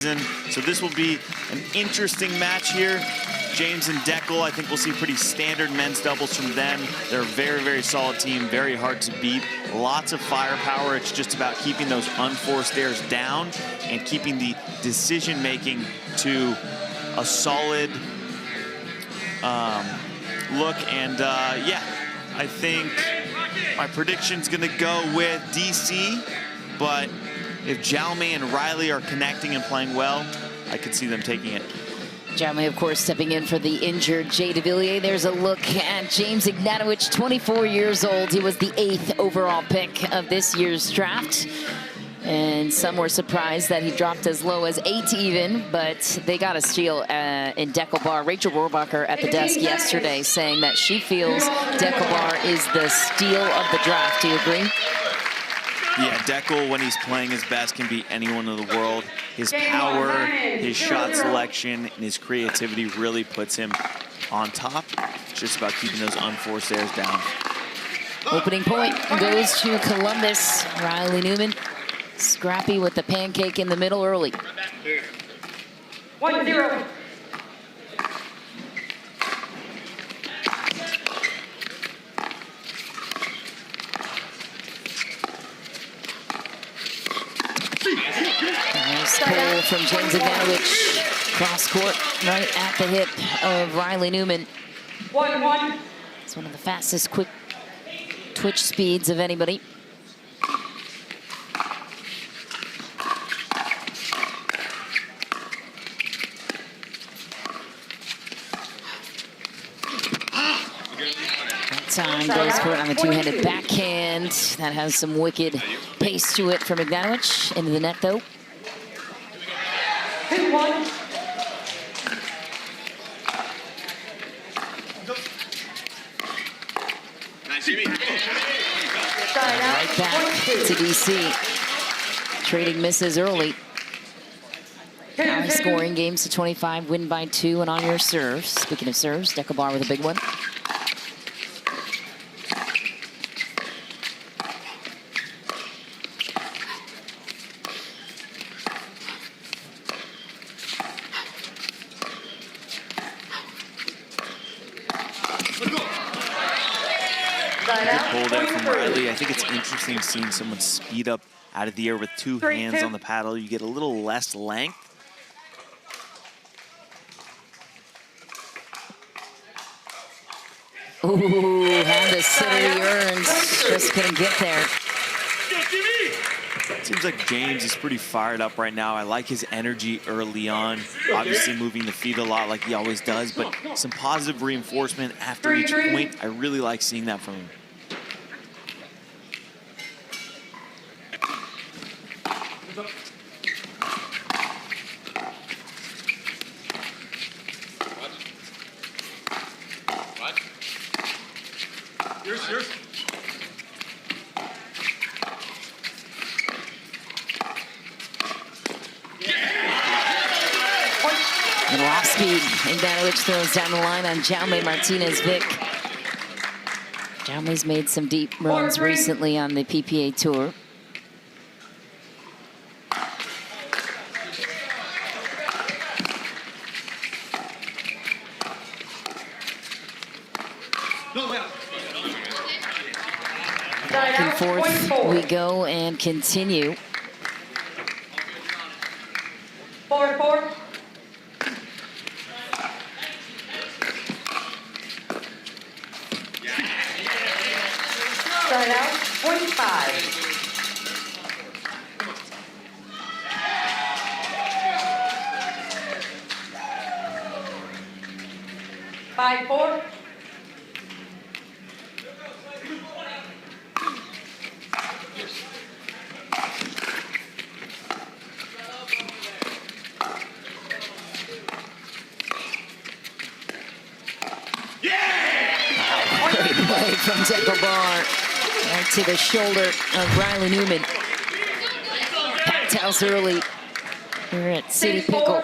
So this will be an interesting match here. James and Deckel, I think we'll see pretty standard men's doubles from them. They're a very, very solid team, very hard to beat. Lots of firepower. It's just about keeping those unforced errors down and keeping the decision-making to a solid look. And yeah, I think my prediction's gonna go with DC, but if Jaume and Riley are connecting and playing well, I could see them taking it. Jaume, of course, stepping in for the injured Jay DeVilliers. There's a look at James Ignatowicz, 24 years old. He was the 8th overall pick of this year's draft. And some were surprised that he dropped as low as 8 even, but they got a steal in Deckelbar. Rachel Rohrbacher at the desk yesterday saying that she feels Deckelbar is the steal of the draft. Do you agree? Yeah, Deckel, when he's playing his best, can beat anyone in the world. His power, his shot selection, and his creativity really puts him on top. It's just about keeping those unforced errors down. Opening point goes to Columbus. Riley Newman, scrappy with the pancake in the middle early. 1-0. Nice pull from James Ignatowicz. Cross court, right at the hip of Riley Newman. 1-1. It's one of the fastest quick twitch speeds of anybody. That time goes for it on the two-handed backhand. That has some wicked pace to it from Ignatowicz. Into the net, though. 2-1. Right back to DC. Trading misses early. High scoring games to 25, win by 2, and on your serves. Speaking of serves, Deckelbar with a big one. Pull there from Riley. I think it's interesting seeing someone speed up out of the air with 2 hands on the paddle. You get a little less length. Ooh, had the sitter he earns. Just couldn't get there. Seems like James is pretty fired up right now. I like his energy early on. Obviously moving the feet a lot like he always does, but some positive reinforcement after each point. I really like seeing that from him. Yours. And off speed, Ignatowicz throws down the line on Jaume Martinez-Vic. Jaume's made some deep runs recently on the PPA Tour. Back and forth we go and continue. 4-4. Start out 45. Five, 4. Great play from Deckelbar. Right to the shoulder of Riley Newman. Packed house early here at City Pickle.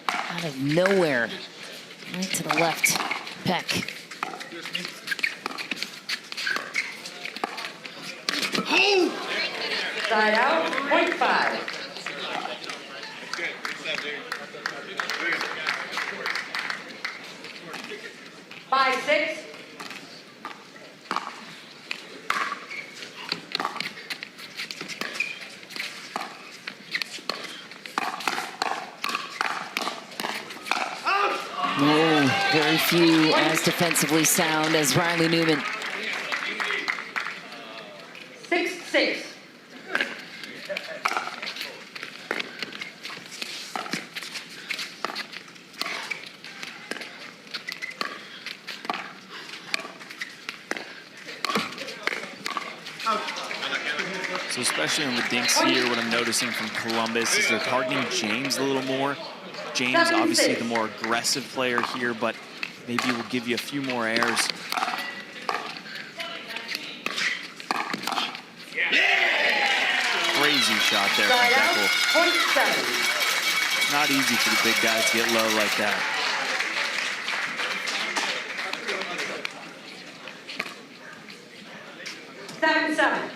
Out of nowhere. Right to the left. Peck. Side out, 0.5. No, very few as defensively sound as Riley Newman. 6-6. So especially on the dinks here, what I'm noticing from Columbus is they're targeting James a little more. James, obviously the more aggressive player here, but maybe will give you a few more airs. Crazy shot there from Deckel. It's not easy for the big guys to get low like that. Seven.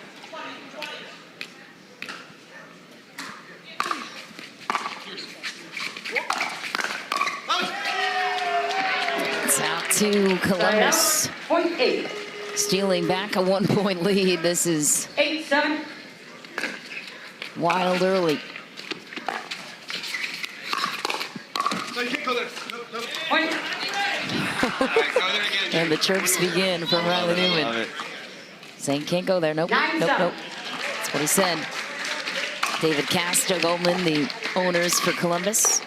It's out to Columbus. Point 8. Stealing back a 1-point lead. This is 8-7. wild early. No, you can't go there. No. Point. And the chirps begin from Riley Newman. Love it. Saying can't go there. Nope. 9-7. Nope. That's what he said. David Cass, Doug Ullman, the owners for Columbus.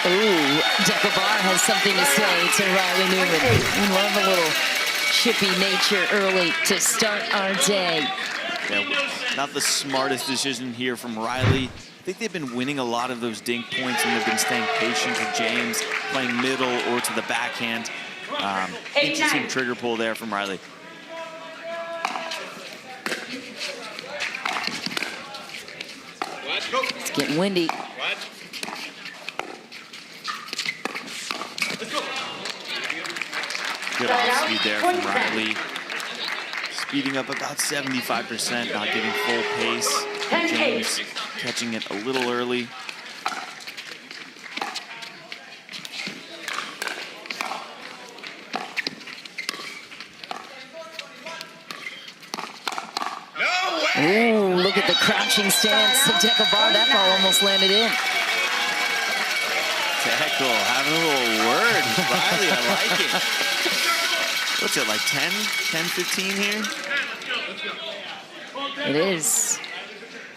Ooh, DUPR has something to say to Riley Newman. We love a little chippy nature early to start our day. Yeah, not the smartest decision here from Riley. I think they've been winning a lot of those dink points and they've been staying patient with James, playing middle or to the backhand. Interesting trigger pull there from Riley. It's getting windy. Good off speed there from Riley. Speeding up about 75%, not giving full pace. James catching it a little early. Ooh, look at the crouching stance of DUPR. That ball almost landed in. Deckel having a little word with Riley, I like it. What's it, like 10, 15 here? It is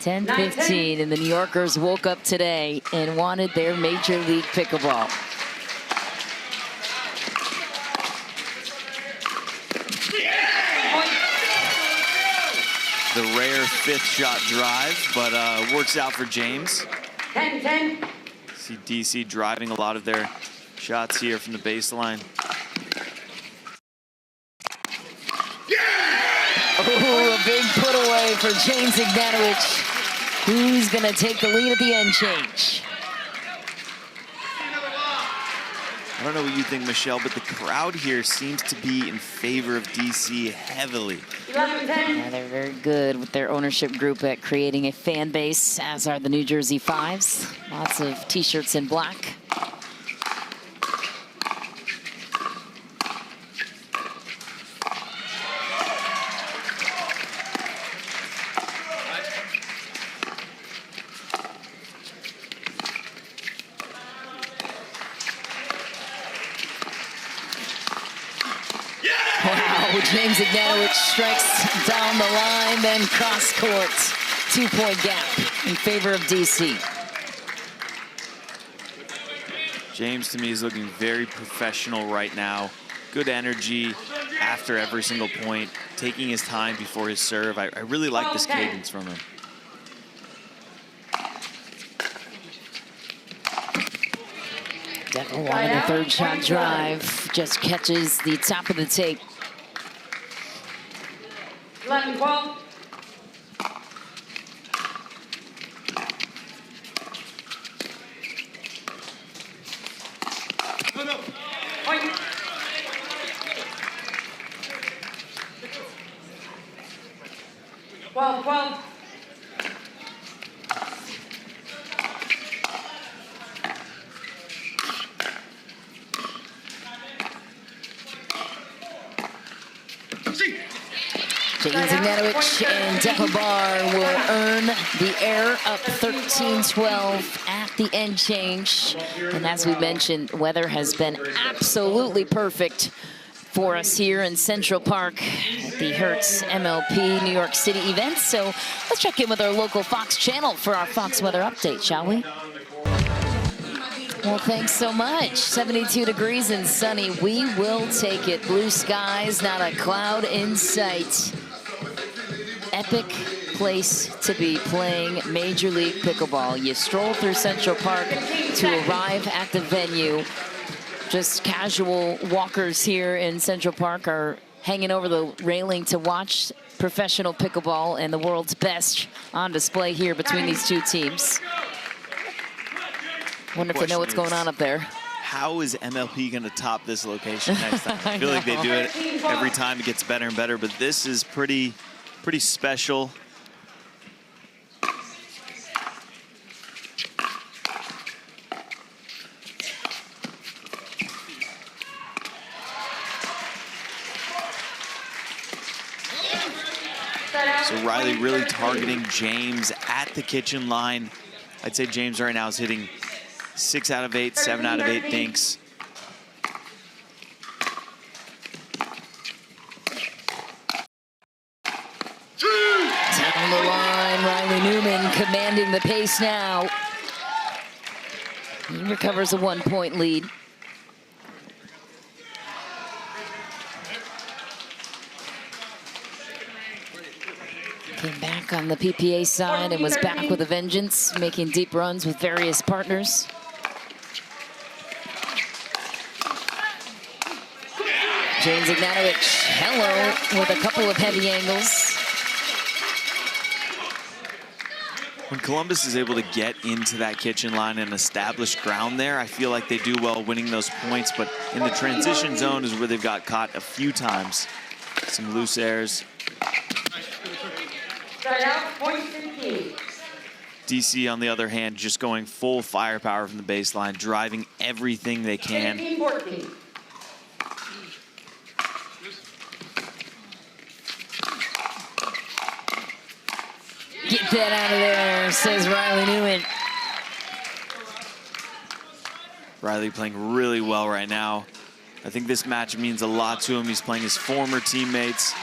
10-15, and the New Yorkers woke up today and wanted their Major League Pickleball. The rare fifth shot drive, but works out for James. 10-10. See DC driving a lot of their shots here from the baseline. Oh, a big put away for James Ignatowicz. Who's going to take the lead at the end change? I don't know what you think, Michelle, but the crowd here seems to be in favor of DC heavily. 11-10. Yeah, they're very good with their ownership group at creating a fan base, as are the New Jersey Fives. Lots of t-shirts in black. Wow, James Ignatowicz strikes down the line, then cross court. 2-point gap in favor of DC. James, to me, is looking very professional right now. Good energy after every single point, taking his time before his serve. I really like this cadence from him. Deckel wanted a third shot drive, just catches the top of the tape. 11-12. Point. 12-12. James Ignatowicz and Decobar will earn the air up 13-12 at the end change. And as we mentioned, weather has been absolutely perfect for us here in Central Park at the Hertz MLP New York City event. So let's check in with our local Fox channel for our Fox weather update, shall we? Well, thanks so much. 72 degrees and sunny. We will take it. Blue skies, not a cloud in sight. Epic place to be playing Major League Pickleball. You stroll through Central Park to arrive at the venue. Just casual walkers here in Central Park are hanging over the railing to watch professional pickleball and the world's best on display here between these two teams. Wonder if they know what's going on up there. How is MLP going to top this location next time? I feel like they do it every time. It gets better and better, but this is pretty special. So Riley really targeting James at the kitchen line. I'd say James right now is hitting 6 out of 8, 7 out of 8 dinks. Down the line, Riley Newman commanding the pace now. He recovers a 1-point lead. Came back on the PPA side and was back with a vengeance, making deep runs with various partners. James Ignatowicz, hello, with a couple of heavy angles. When Columbus is able to get into that kitchen line and establish ground there, I feel like they do well winning those points, but in the transition zone is where they've got caught a few times. Some loose airs. DC, on the other hand, just going full firepower from the baseline, driving everything they can. Get that out of there, says Riley Newman. Riley playing really well right now. I think this match means a lot to him. He's playing his former teammates.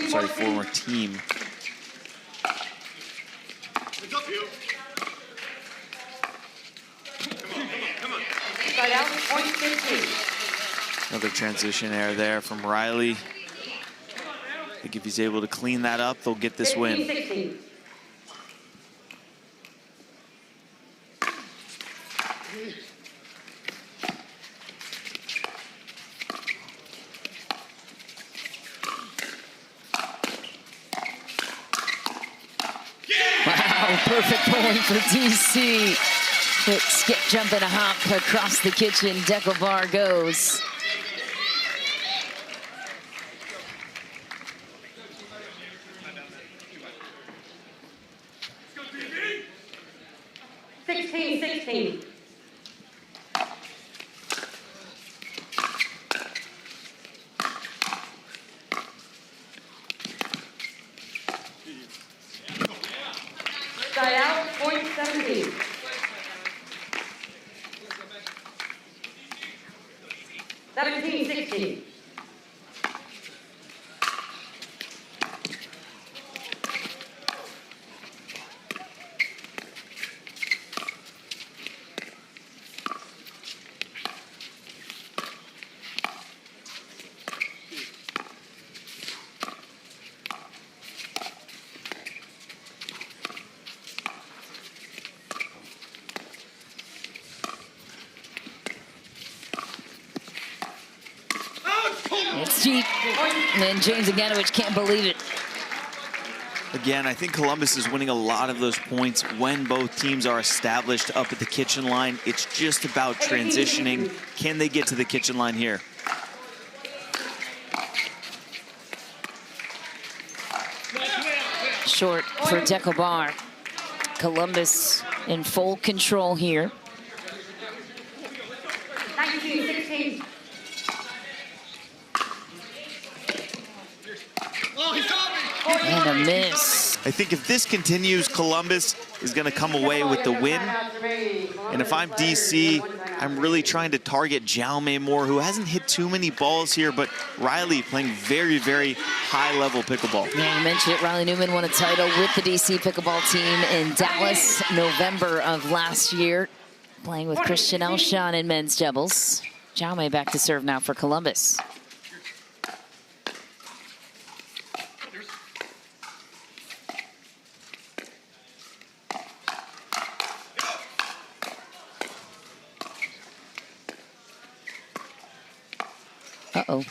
Sorry, former team. Another transition error there from Riley. I think if he's able to clean that up, they'll get this win. Wow, perfect point for DC. Quick skip, jump, and a hop across the kitchen. Decobar goes. Side out, point 17. 17-16. It's deep, and James Ignatowicz can't believe it. Again, I think Columbus is winning a lot of those points when both teams are established up at the kitchen line. It's just about transitioning. Can they get to the kitchen line here? Short for Decobar. Columbus in full control here. 19-16. And a miss. I think if this continues, Columbus is going to come away with the win. And if I'm DC, I'm really trying to target Jaume more, who hasn't hit too many balls here, but Riley playing very, very high-level pickleball. Yeah, you mentioned it. Riley Newman won a title with the DC pickleball team in Dallas, November of last year, playing with Christian Elshon in men's doubles. Jaume back to serve now for Columbus. Uh-oh.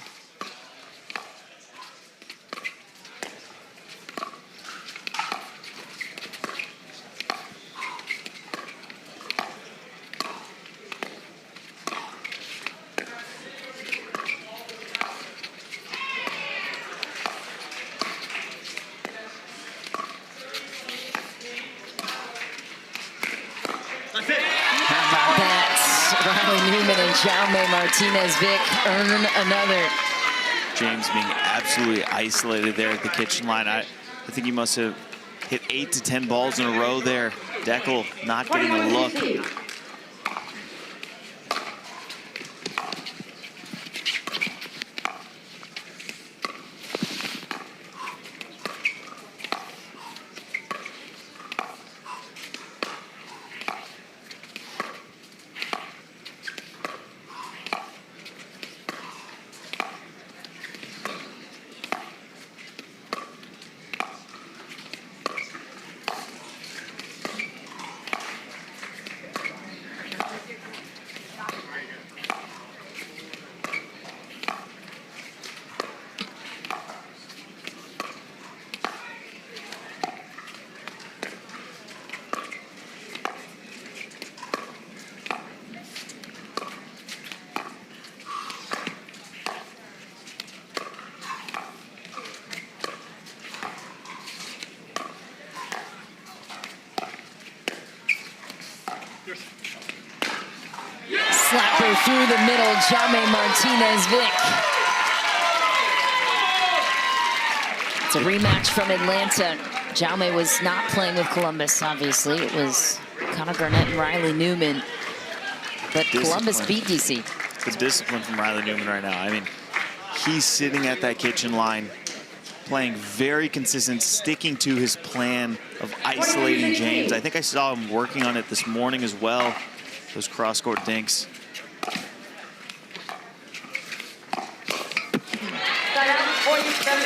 Riley Newman and Jaume Martinez-Vic earn another. James being absolutely isolated there at the kitchen line. I think he must have hit 8 to 10 balls in a row there. Deckel not getting a look. Slapper through the middle, Jaume Martinez-Vic. It's a rematch from Atlanta. Jaume was not playing with Columbus, obviously. It was Connor Garnett and Riley Newman. But Columbus beat DC. The discipline from Riley Newman right now. I mean, he's sitting at that kitchen line, playing very consistent, sticking to his plan of isolating James. I think I saw him working on it this morning as well, those cross-court dinks.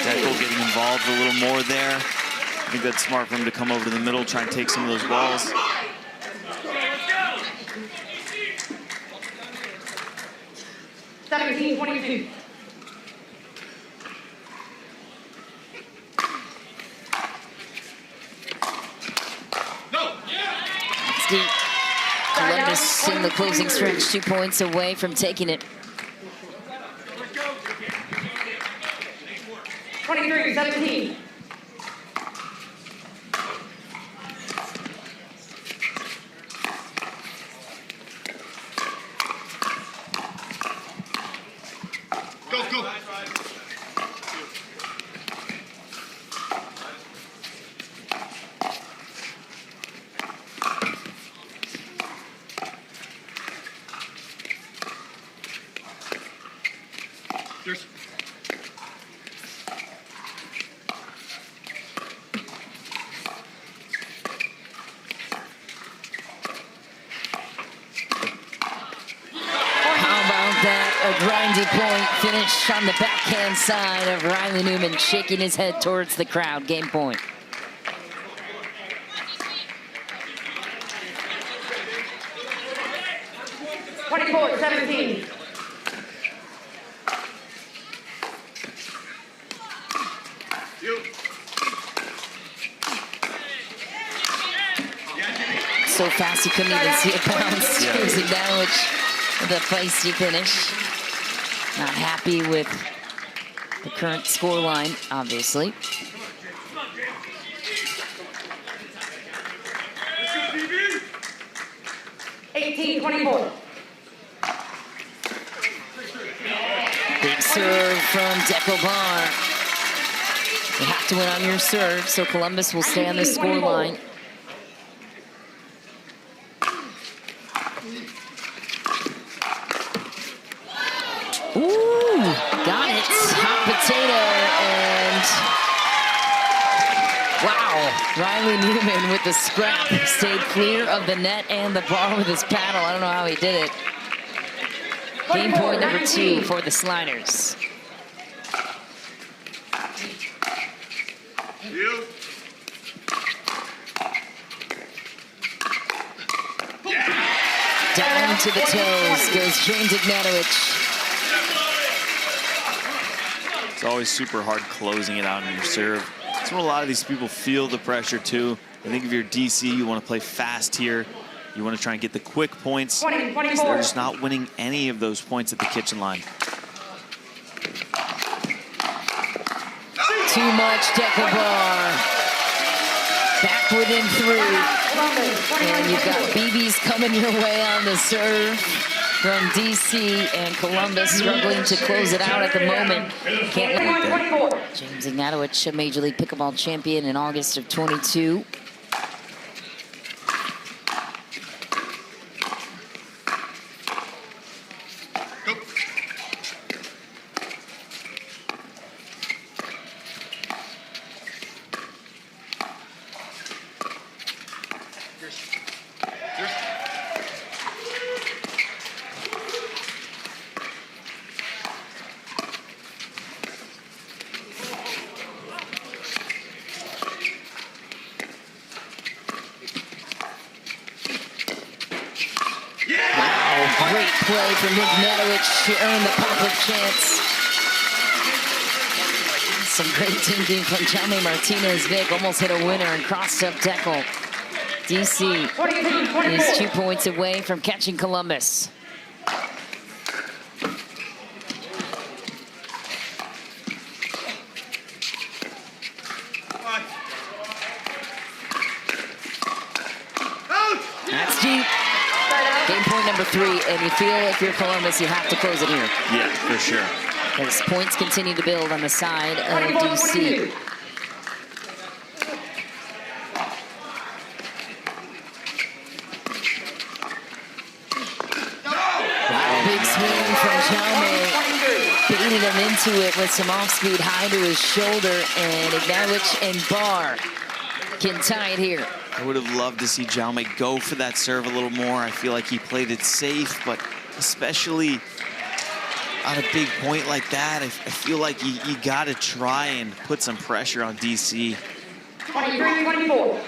Deckel getting involved a little more there. I think that's smart for him to come over to the middle, try and take some of those balls. It's deep. Columbus in the closing stretch, 2 points away from taking it. 23-17. Go, go. There's A grindy point finish on the backhand side of Riley Newman, shaking his head towards the crowd. Game point. (24-17). So fast you couldn't even see it bounce. Using that, which the feisty finish. Not happy with the current score line, obviously. (18-24). Big serve from DUPR. You have to win on your serve, so Columbus will stay on the score line. Ooh, got it. Hot potato, and wow, Riley Newman with the scrap stayed clear of the net and the bar with his paddle. I don't know how he did it. Game point number 2 for the Sliders. Down to the toes goes James Ignatowicz. It's always super hard closing it out on your serve. That's when a lot of these people feel the pressure too. I think if you're DC, you want to play fast here. You want to try and get the quick points. They're just not winning any of those points at the kitchen line. Too much Decker bar. Back within 3. And you've got BBs coming your way on the serve from DC, and Columbus struggling to close it out at the moment. Can't let it. James Ignatowicz, a Major League Pickleball champion in August of 22. Great play from Ignatowicz to earn the pop-up chance. Some great thinking from Jaume Martinez-Vic. Almost hit a winner and crossed up Deckel. DC is 2 points away from catching Columbus. That's deep. Game point number 3, and you feel if you're Columbus, you have to close it here. Yeah, for sure. As points continue to build on the side of DC. Wow, big swing from Jaume. Baited him into it with some off-speed high to his shoulder, and Ignatowicz and Barr can tie it here. I would have loved to see Jaume go for that serve a little more. I feel like he played it safe, but especially on a big point like that, I feel like you got to try and put some pressure on DC. 23-24.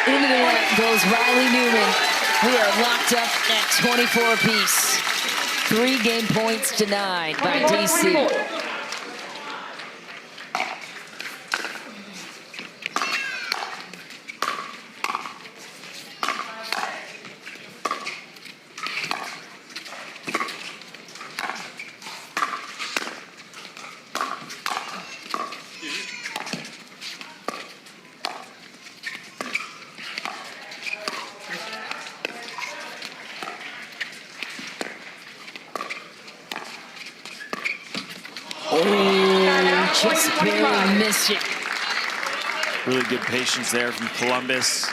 Into the net goes Riley Newman. We are locked up at 24 apiece. 3 game points denied by DC. Oh, just barely missed it. Really good patience there from Columbus.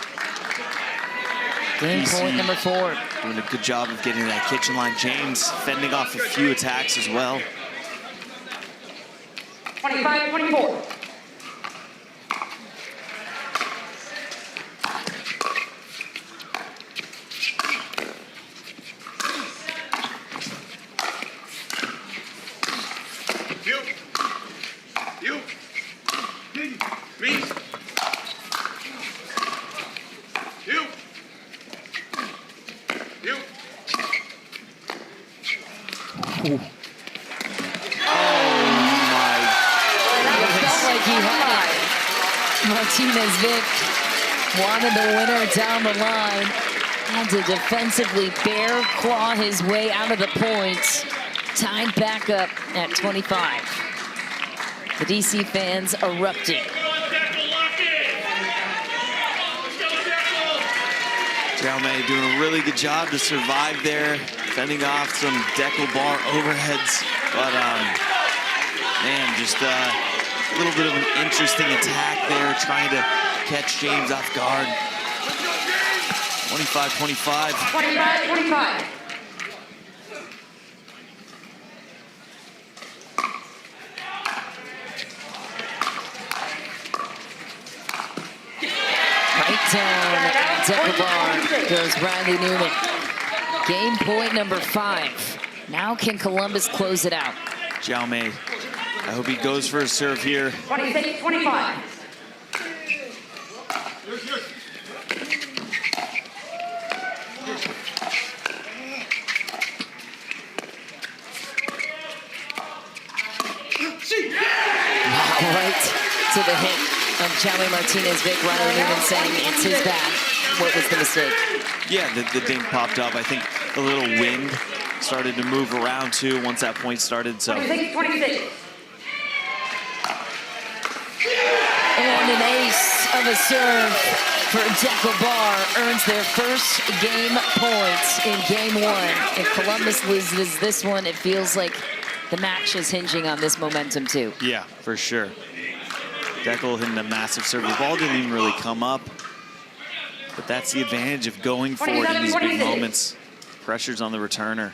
Game point number 4. Doing a good job of getting that kitchen line. James fending off a few attacks as well. 25-24. Martinez-Vic wanted the winner down the line. Had to defensively bear claw his way out of the points. Tied back up at 25. The DC fans erupting. Jaume doing a really good job to survive there, fending off some Deckel bar overheads. But, man, just a little bit of an interesting attack there, trying to catch James off guard. 25-25. 25-25. Right down at Deckel bar goes Riley Newman. Game point number 5. Now can Columbus close it out? Jaume, I hope he goes for a serve here. 26-25. Wow, right to the hit of Jaume Martinez-Vic. Riley Newman saying it's his bad. What was the mistake? Yeah, the ding popped up. I think a little wind started to move around too once that point started. So 26-26. And an ace of a serve for Deckel bar earns their first game points in game 1. If Columbus loses this one, it feels like the match is hinging on this momentum too. yeah, for sure. Deckel hitting a massive serve. The ball didn't even really come up. But that's the advantage of going for it in these big moments. Pressure's on the returner.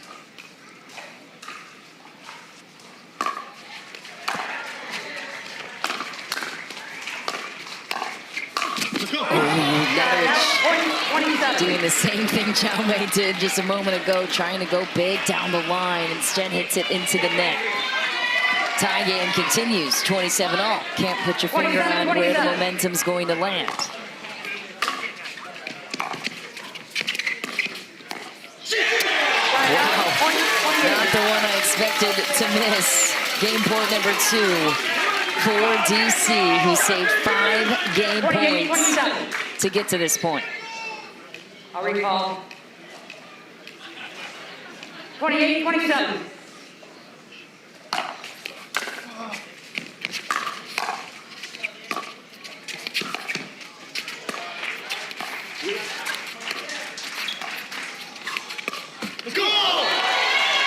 Doing the same thing Jaume did just a moment ago, trying to go big down the line. Instead hits it into the net. Tie game continues, 27-all. Can't put your finger on where the momentum's going to land. Wow, not the one I expected to miss. Game point number 2 for DC, who saved 5 game points to get to this point. I'll recall. 28-27.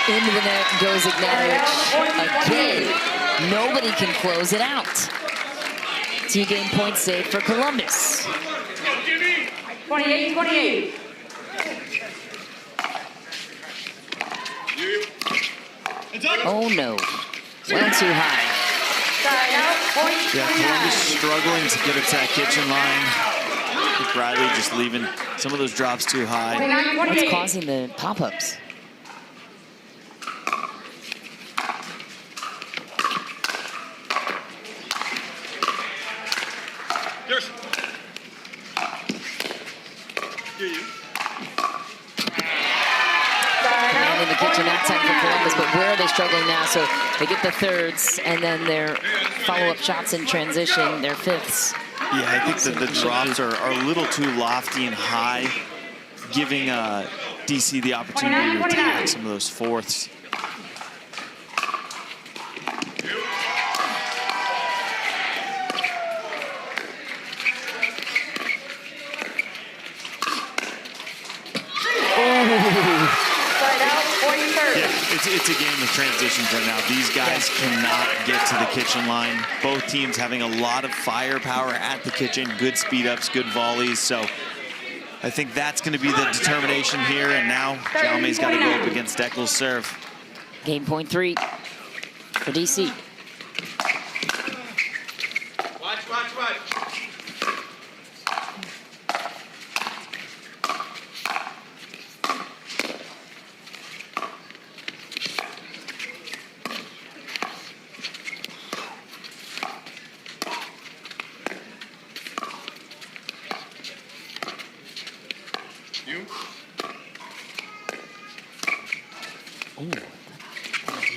Into the net goes Ignatovic again. Nobody can close it out. 2 game points saved for Columbus. 28-28. Oh no, went too high. Yeah, Columbus struggling to get it to that kitchen line. I think Riley just leaving some of those drops too high. What's causing the pop-ups? In the kitchen that time for Columbus, but where are they struggling now? So they get the thirds, and then their follow-up shots in transition, their fifths. Yeah, I think that the drops are a little too lofty and high, giving DC the opportunity to attack some of those fourths. Yeah, it's a game of transitions right now. These guys cannot get to the kitchen line. Both teams having a lot of firepower at the kitchen, good speed ups, good volleys. So I think that's going to be the determination here. And now Jaume's got to go up against Deckel's serve. Game point 3 for DC. Watch.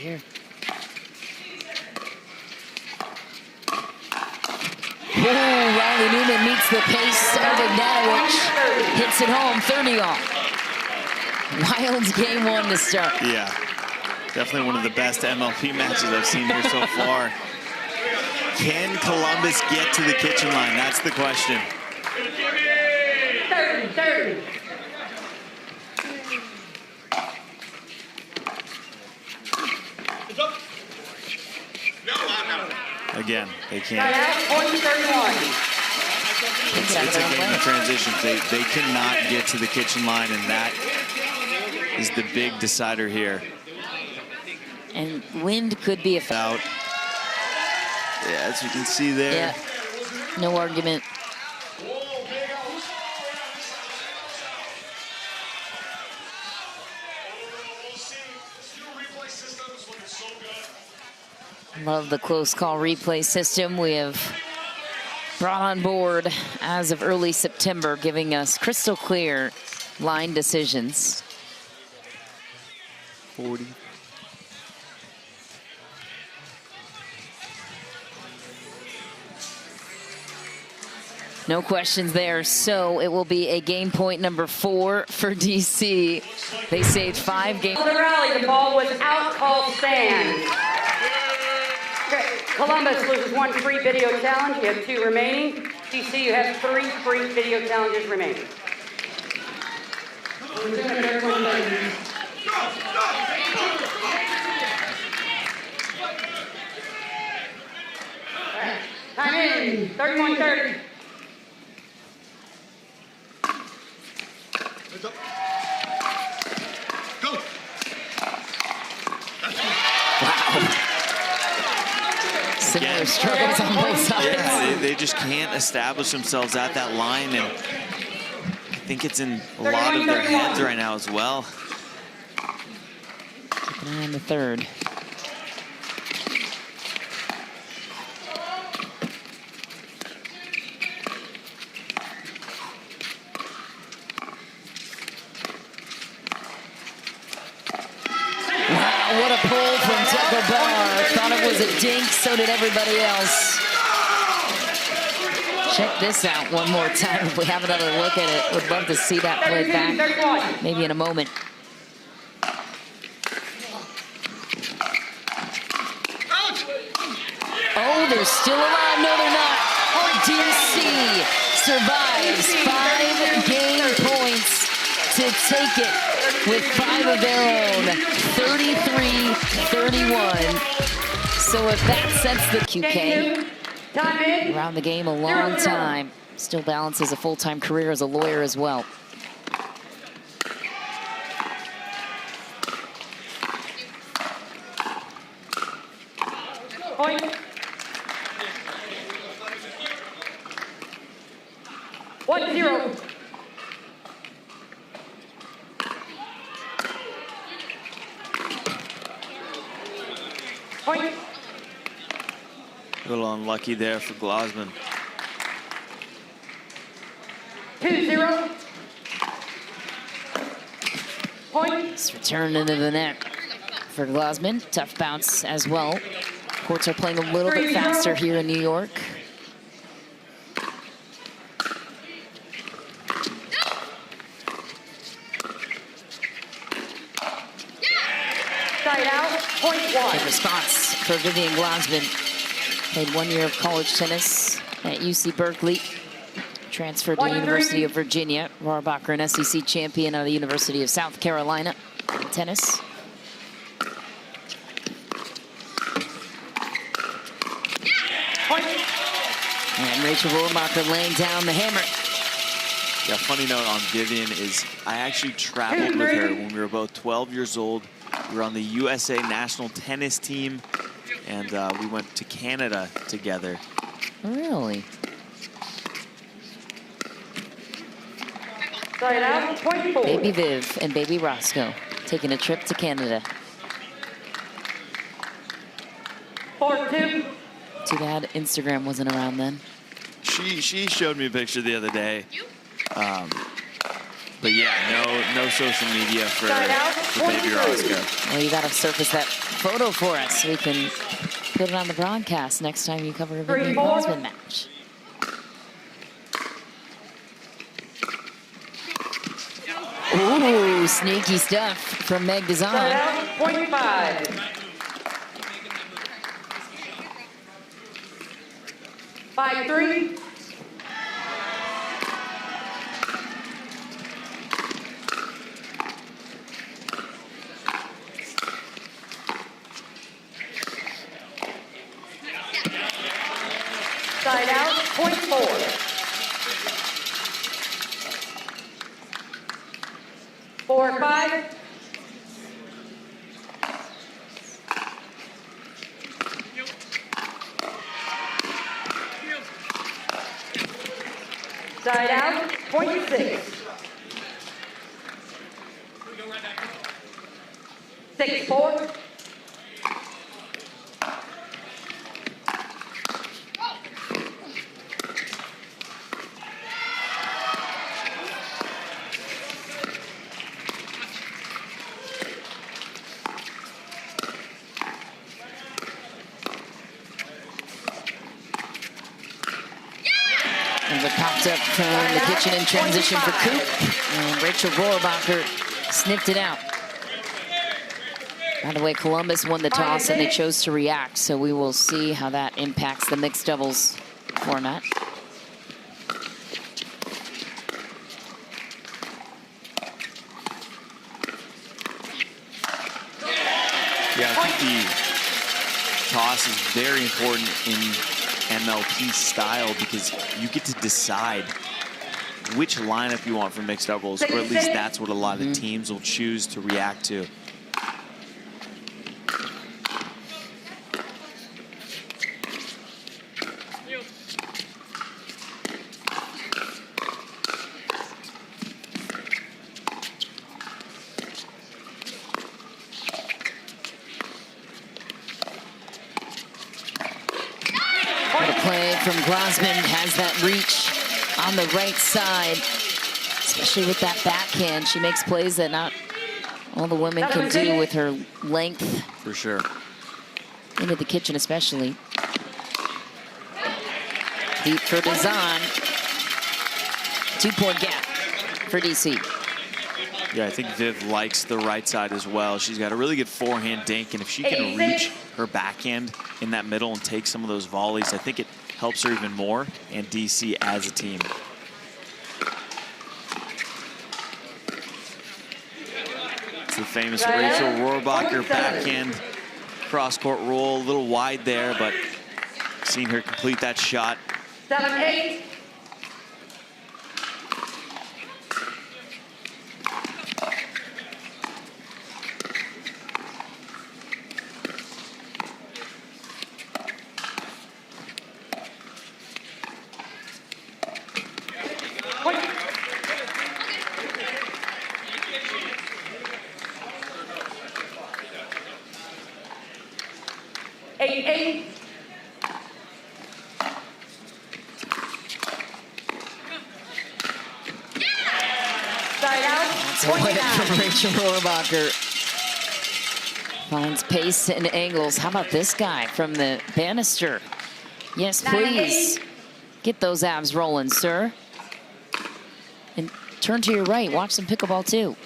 Here. Riley Newman meets the pace of Ignatovic. Hits it home, 30-all. Wild game 1 to start. Yeah, definitely one of the best MLP matches I've seen here so far. Can Columbus get to the kitchen line? That's the question. 30. Again, they Side can't. out, point 31. It's a game of transitions. They cannot get to the kitchen line, and that is the big decider here. And wind could be a Out. Yeah, as you can see there. Yeah, no argument. Love the close call replay system we have brought on board as of early September, giving us crystal clear line decisions. 40. No questions there, so it will be a game point number 4 for DC. They saved 5 games. The rally, the ball was out, call stand. Okay, Columbus loses 1 free video challenge. You have 2 remaining. DC, you have 3 free video challenges remaining. Time in, 31:30. Heads up. Go. Similar Again. struggles on both sides. Yeah, they just can't establish themselves at that line, and I think it's in a lot of their heads right now as well. Keep an eye on the third. Wow, what a pull from DUPR. Thought it was a dink, so did everybody else. Check this out one more time if we have another look at it. Would love to see that played back, maybe in a moment. Oh, they're still alive. No, they're not. DC survives 5 game points to take it with 5 of their own, 33-31. So if that sets the QK Time in. around the game a long time, still balances a full-time career as a lawyer as well. Point. 1-0. Point. A little unlucky there for Glassman. 2-0. Point. It's returned into the net for Glassman. Tough bounce as well. Courts are playing a little bit faster here in New York. Side out. Point 1. Good response for Vivian Glassman. Played 1 year of college tennis at UC Berkeley. Transferred to the University of Virginia. Rohrabacher, an SEC champion out of the University of South Carolina in tennis. Point. And Rachel Rohrabacher laying down the hammer. Yeah, funny note on Vivian is I actually traveled with her when we were both 12 years old. We were on the USA national tennis team, and we went to Canada together. Really? Side out. Point 4. Baby Viv and baby Roscoe taking a trip to Canada. 4-2. Too bad Instagram wasn't around then. She showed me a picture the other day. But yeah, no social media for baby Roscoe. Well, you got to surface that photo for us so we can put it on the broadcast next time you cover a Vivian Glassman match. Ooh, sneaky stuff from Meg Side Dazan. out. Point 5. 5-3. Side out, point 4. Four, 5. Side out, point 6. 6, 4. And it popped up from the kitchen in transition for Coop. And Rachel Rohrbacher sniffed it out. By the way, Columbus won the toss and they chose to react. So we will see how that impacts the mixed doubles format. Yeah, I think the toss is very important in MLP style because you get to decide which lineup you want for mixed doubles, or at least that's what a lot of the teams will choose to react to. From Glasman, has that reach on the right side, especially with that backhand. She makes plays that not all the women can do with her length. For sure. Into the kitchen especially. Deep for Dazan. 2-point gap for DC. Yeah, I think Viv likes the right side as well. She's got a really good forehand dink, and if she can reach her backhand in that middle and take some of those volleys, I think it helps her even more, and DC as a team. It's the famous Rachel Rohrbacher backhand cross-court roll, a little wide there, but seen her complete that shot. 7, 8. Rachel Rohrbacher finds pace and angles. How about this guy from the banister? Yes, please. Get those abs rolling, sir. And turn to your right. Watch some pickleball, too.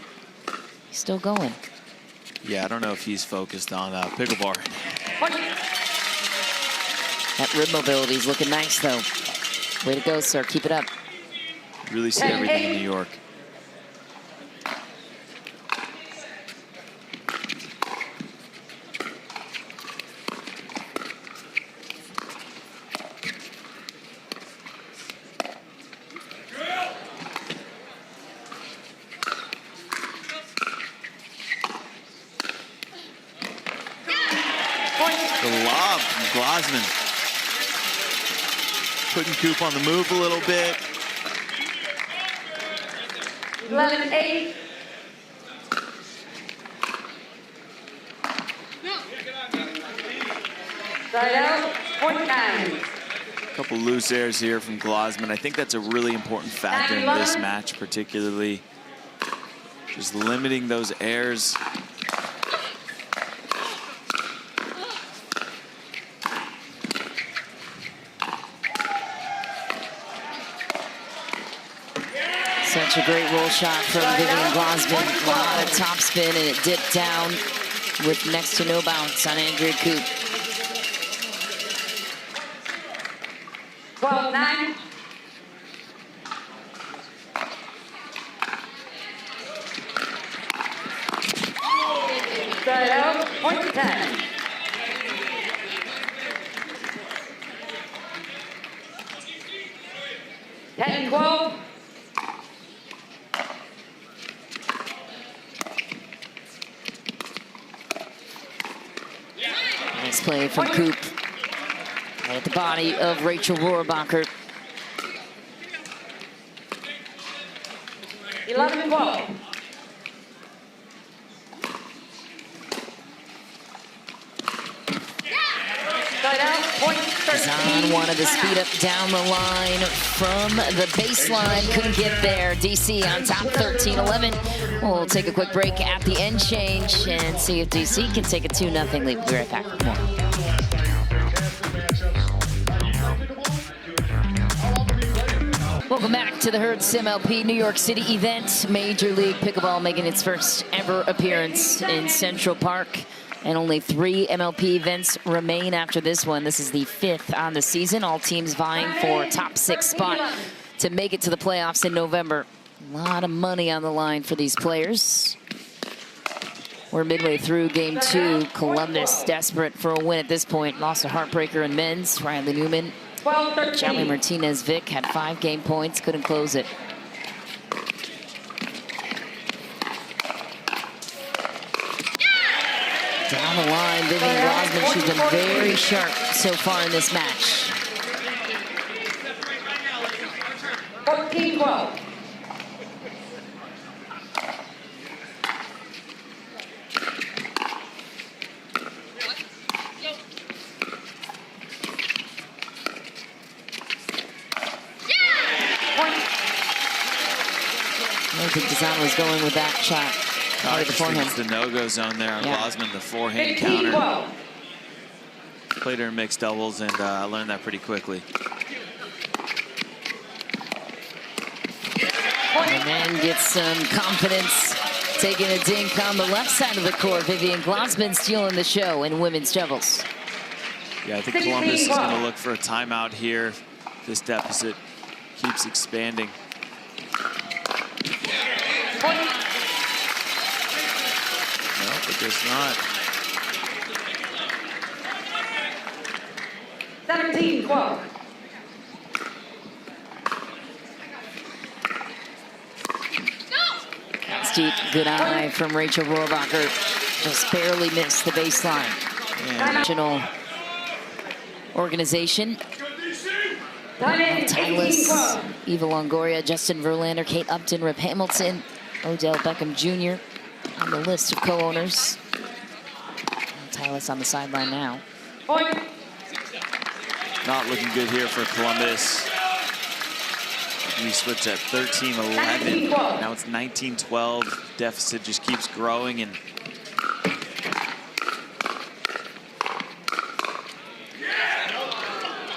He's still going. Yeah, I don't know if he's focused on pickleball. That rib mobility is looking nice, though. Way to go, sir. Keep it up. Really see everything in New York. Glasman putting Coop on the move a little bit. 11, 8. Side out, point 9. A couple loose airs here from Glasman. I think that's a really important factor in this match, particularly just limiting those airs. Such a great roll shot from Vivian Glasman. A lot of top spin, and it dipped down with next to no bounce on Andrea Coop. 12, 9. Side out, point 10. 10-12. Nice play from Coop. At the body of Rachel Rohrabacher. 11-12. Side out, point 13. Zahn wanted to speed up down the line from the baseline. Couldn't get there. DC on top 13-11. We'll take a quick break at the end change and see if DC can take a 2-0 lead. We'll be right back with more. Welcome back to the Hertz MLP New York City event. Major League Pickleball making its first ever appearance in Central Park. And only 3 MLP events remain after this one. This is the 5th on the season. All teams vying for top 6 spot to make it to the playoffs in November. A lot of money on the line for these players. We're midway through game 2. Columbus desperate for a win at this point. Lost a heartbreaker in men's. Riley Newman. Johnny Martinez-Vick had 5 game points, couldn't close it. Down the line, Vivian Glosman, she's been very sharp so far in this match. 14-12. I think Dazan was going with that shot. I just think it's the no-go zone there on Glosman, the forehand counter. Played her in mixed doubles and learned that pretty quickly. And then gets some confidence, taking a dink on the left side of the court. Vivian Glosman stealing the show in women's doubles. Yeah, I think Columbus is going to look for a timeout here. This deficit keeps expanding. No, but just not. 17-12. That's deep. Good eye from Rachel Rohrabacher. Just barely missed the baseline. National organization. Tylis, Eva Longoria, Justin Verlander, Kate Upton, Rip Hamilton, Odell Beckham Jr. on the list of co-owners. Tylis on the sideline now. Not looking good here for Columbus. We switch at 13-11. Now it's 19-12. Deficit just keeps growing, and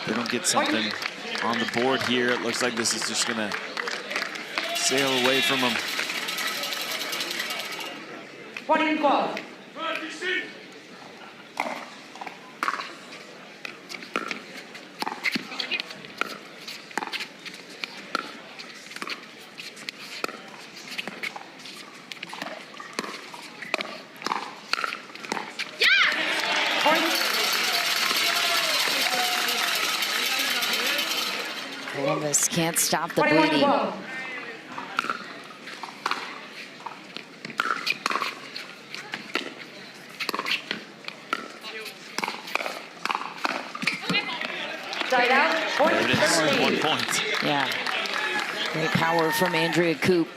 they don't get something on the board here. It looks like this is just gonna sail away from them. 20-12. Columbus can't stop the bleeding. Side out, point There it is, 13. 1 point. Yeah. Great power from Andrea Coop.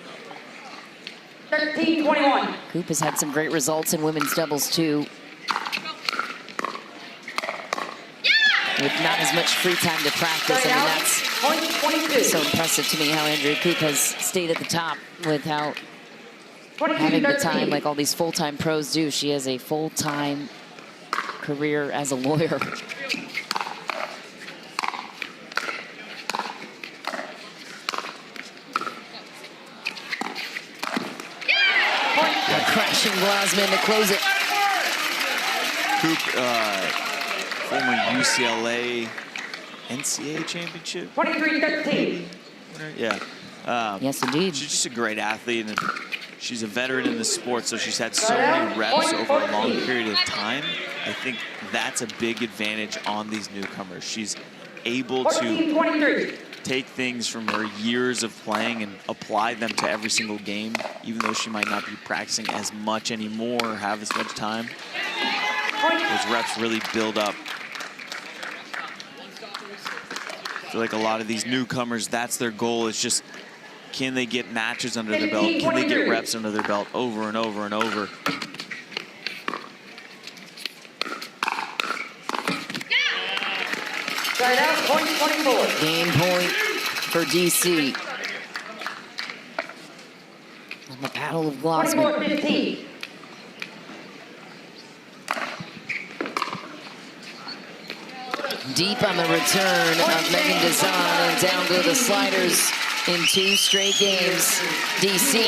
13-21. Coop has had some great results in women's doubles too. With not as much free time to practice. I mean, that's Point 22. so impressive to me how Andrea Coop has stayed at the top without having the time like all these full-time pros do. She has a full-time career as a lawyer. Crashing Glosman to close it. Coop, former UCLA NCAA championship. 23-13. Yeah. Yes, indeed. She's just a great athlete, and she's a veteran in the sport, so she's had so many reps over a long period of time. I think that's a big advantage on these newcomers. She's able to 14-23. take things from her years of playing and apply them to every single game, even though she might not be practicing as much anymore or have as much time. Those reps really build up. I feel like a lot of these newcomers, that's their goal, is just, can they get matches under their belt? Can they get reps under their belt over and over and over? Side out, point 24. Game point for DC. On the Battle of Gloucester. 24-15. Deep on the return of Megan Dazan, and down go the sliders in 2 straight games. DC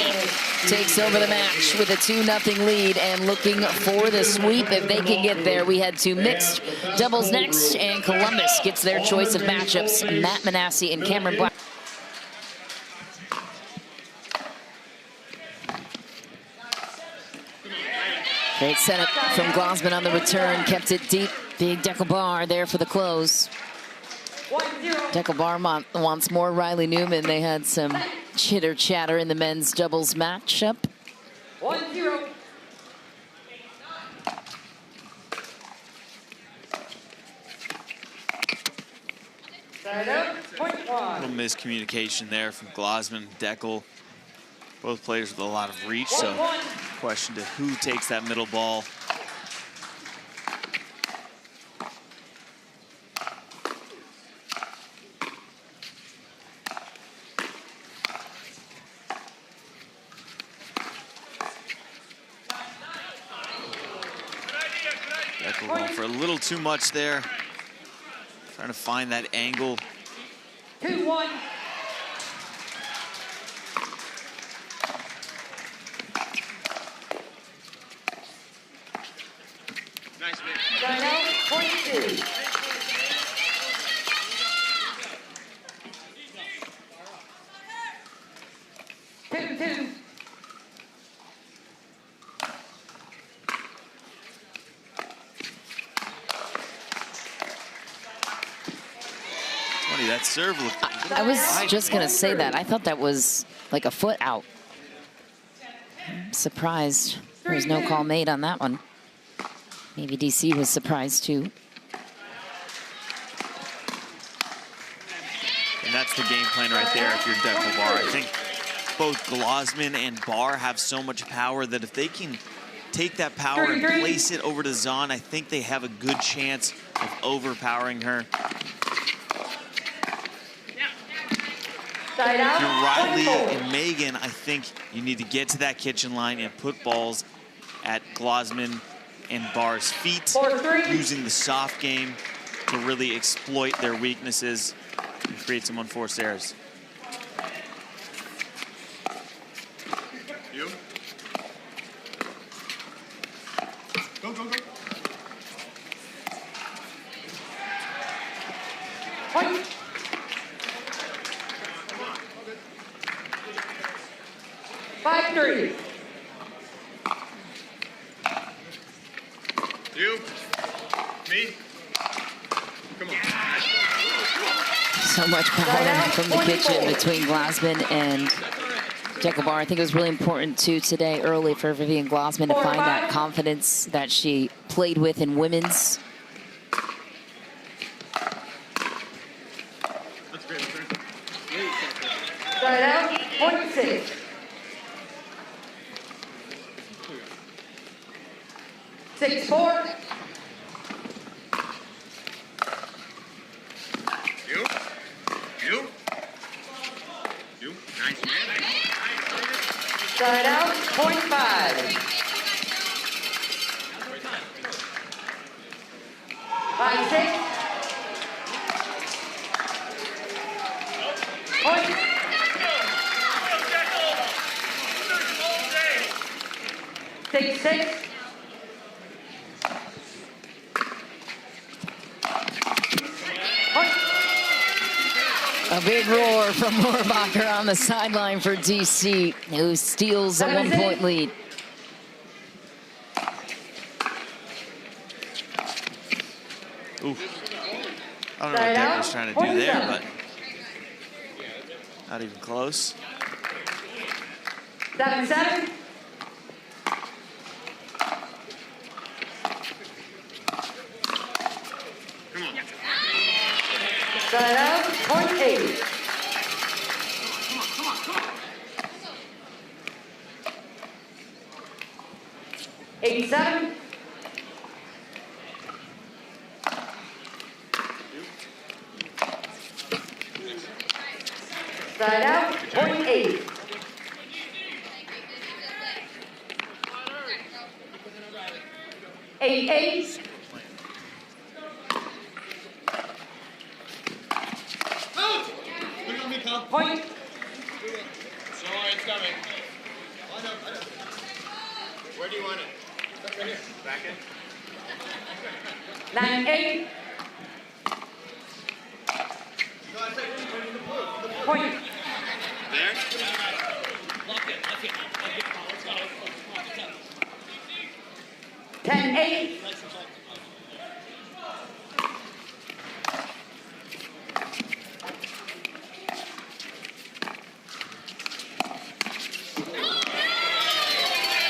takes over the match with a 2-0 lead and looking for the sweep if they can get there. We head to mixed doubles next, and Columbus gets their choice of matchups. Matt Manassi and Cameron Black. Great setup from Glossman on the return, kept it deep. Big Deckelbar there for the close. 1-0. Deckelbar wants more Riley Newman. They had some chitter chatter in the men's doubles matchup. 1-0. Side out, point 1. Little miscommunication there from Glossman, Deckel. Both players with a lot of reach, so question to who takes that middle ball. Deckel going for a little too much there. Trying to find that angle. 2-1. Nice, man. Side out, point 2. Two. Funny, that serve looked I was just going to say that. I thought that was like a foot out. I'm surprised there was no call made on that one. Maybe DC was surprised too. And that's the game plan right there if you're Deckel Bar. I think both Glossman and Barr have so much power that if they can take that power and place it over to Zahn, I think they have a good chance of overpowering her. Side If out, you're Riley 24. and Megan, I think you need to get to that kitchen line and put balls at Glossman and Barr's feet, 4-3. using the soft game to really exploit their weaknesses and create some unforced errors. You. Go. Point. Five, 3. You. Me. Come on. So much power from the kitchen between Glossman and Deckelbar. I think it was really important too today early for Vivian Glossman to find that confidence that she played with in women's. That's great. Side out, point 6. Six, 4. You. Nice, man. Side out, point 5. 5, 6. Point. 6, 6. A big roar from Rohrbacher on the sideline for DC, who steals a 1-point lead. Ooh. I don't know what Deckel's trying to do there, but Not even close. 7-7. Come on. Side out, point 8. Eight, 7. Side out, point 8. Eight, 8. Put it on me, Tom. Point. Sorry, it's coming. I know. Where do you want it? Right here. Back in. 9, 8. Point. There. 10, 8.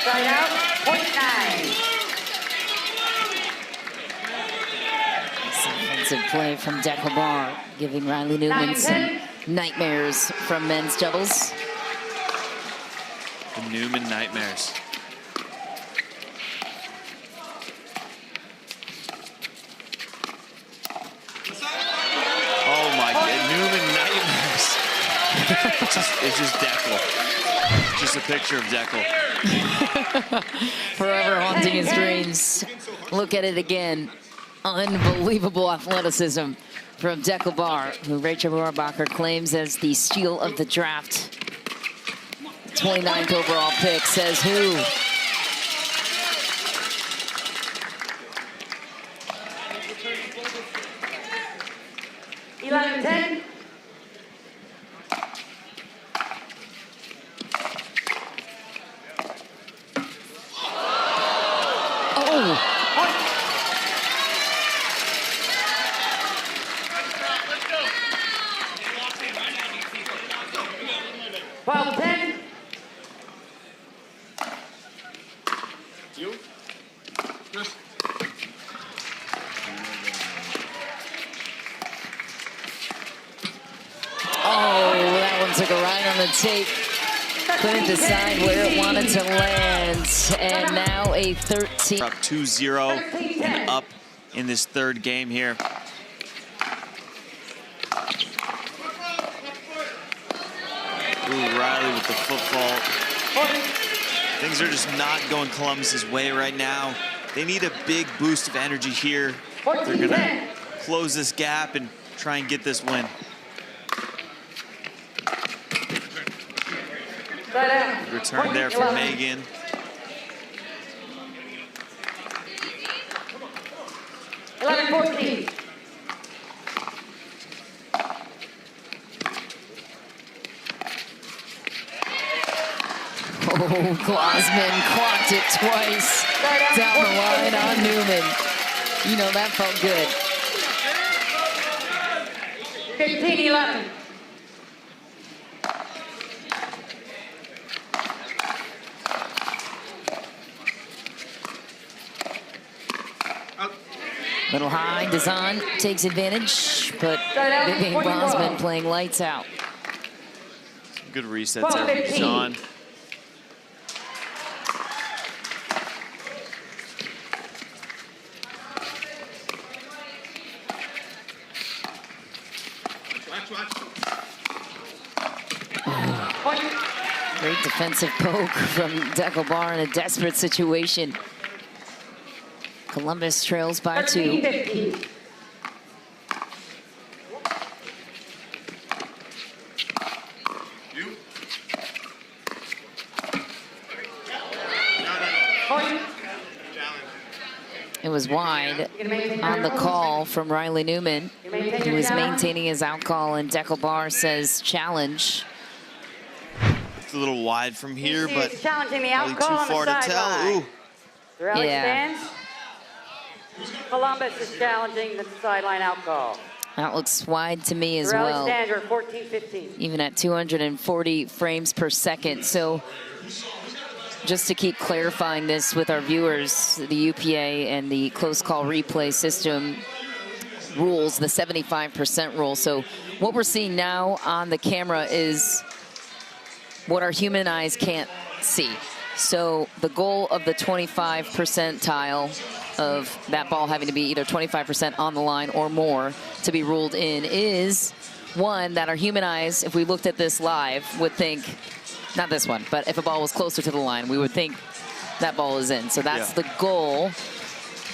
Side out, point 9. Offensive play from DUPR, giving Riley Newman some nightmares from men's doubles. The Newman nightmares. Oh my God, Newman nightmares. It's just Deckel. Just a picture of Deckel. Forever haunting his dreams. Look at it again. Unbelievable athleticism from DUPR, who Rachel Rohrbacher claims as the steal of the draft. 29th overall pick, says who? Eleven, 10. Oh, 12, 10. You? Yes. oh, that one took a ride on the tape. Couldn't decide where it wanted to land. And now a 13. Up 2-0 and up in this third game here. Ooh, Riley with the foot fault. Things are just not going Columbus's way right now. They need a big boost of energy here. They're gonna close this gap and try and get this win. Return there for Megan. Eleven, 14. Oh, Glasman clocked it twice down the line on Newman. You know, that felt good. 15, 11. Little high, Dazan takes advantage, but Vivian Glasman playing lights out. Good resets there from John. Great defensive poke from DUPR in a desperate situation. Columbus trails by 2. 15. You? Point. It was wide on the call from Riley Newman, who was maintaining his out call, and DUPR says challenge. It's a little wide from here, but He's challenging the probably out too call on far the to tell. sideline. Ooh. The rally Yeah. stands. Columbus is challenging the sideline out call. That looks wide to me as Rally well. stands are 14-15. Even at 240 frames per second. So just to keep clarifying this with our viewers, the UPA and the close call replay system rules, the 75% rule. So what we're seeing now on the camera is what our human eyes can't see. So the goal of the 25 percentile of that ball having to be either 25% on the line or more to be ruled in is one that our human eyes, if we looked at this live, would think, not this one, but if a ball was closer to the line, we would think that ball is in. So that's the goal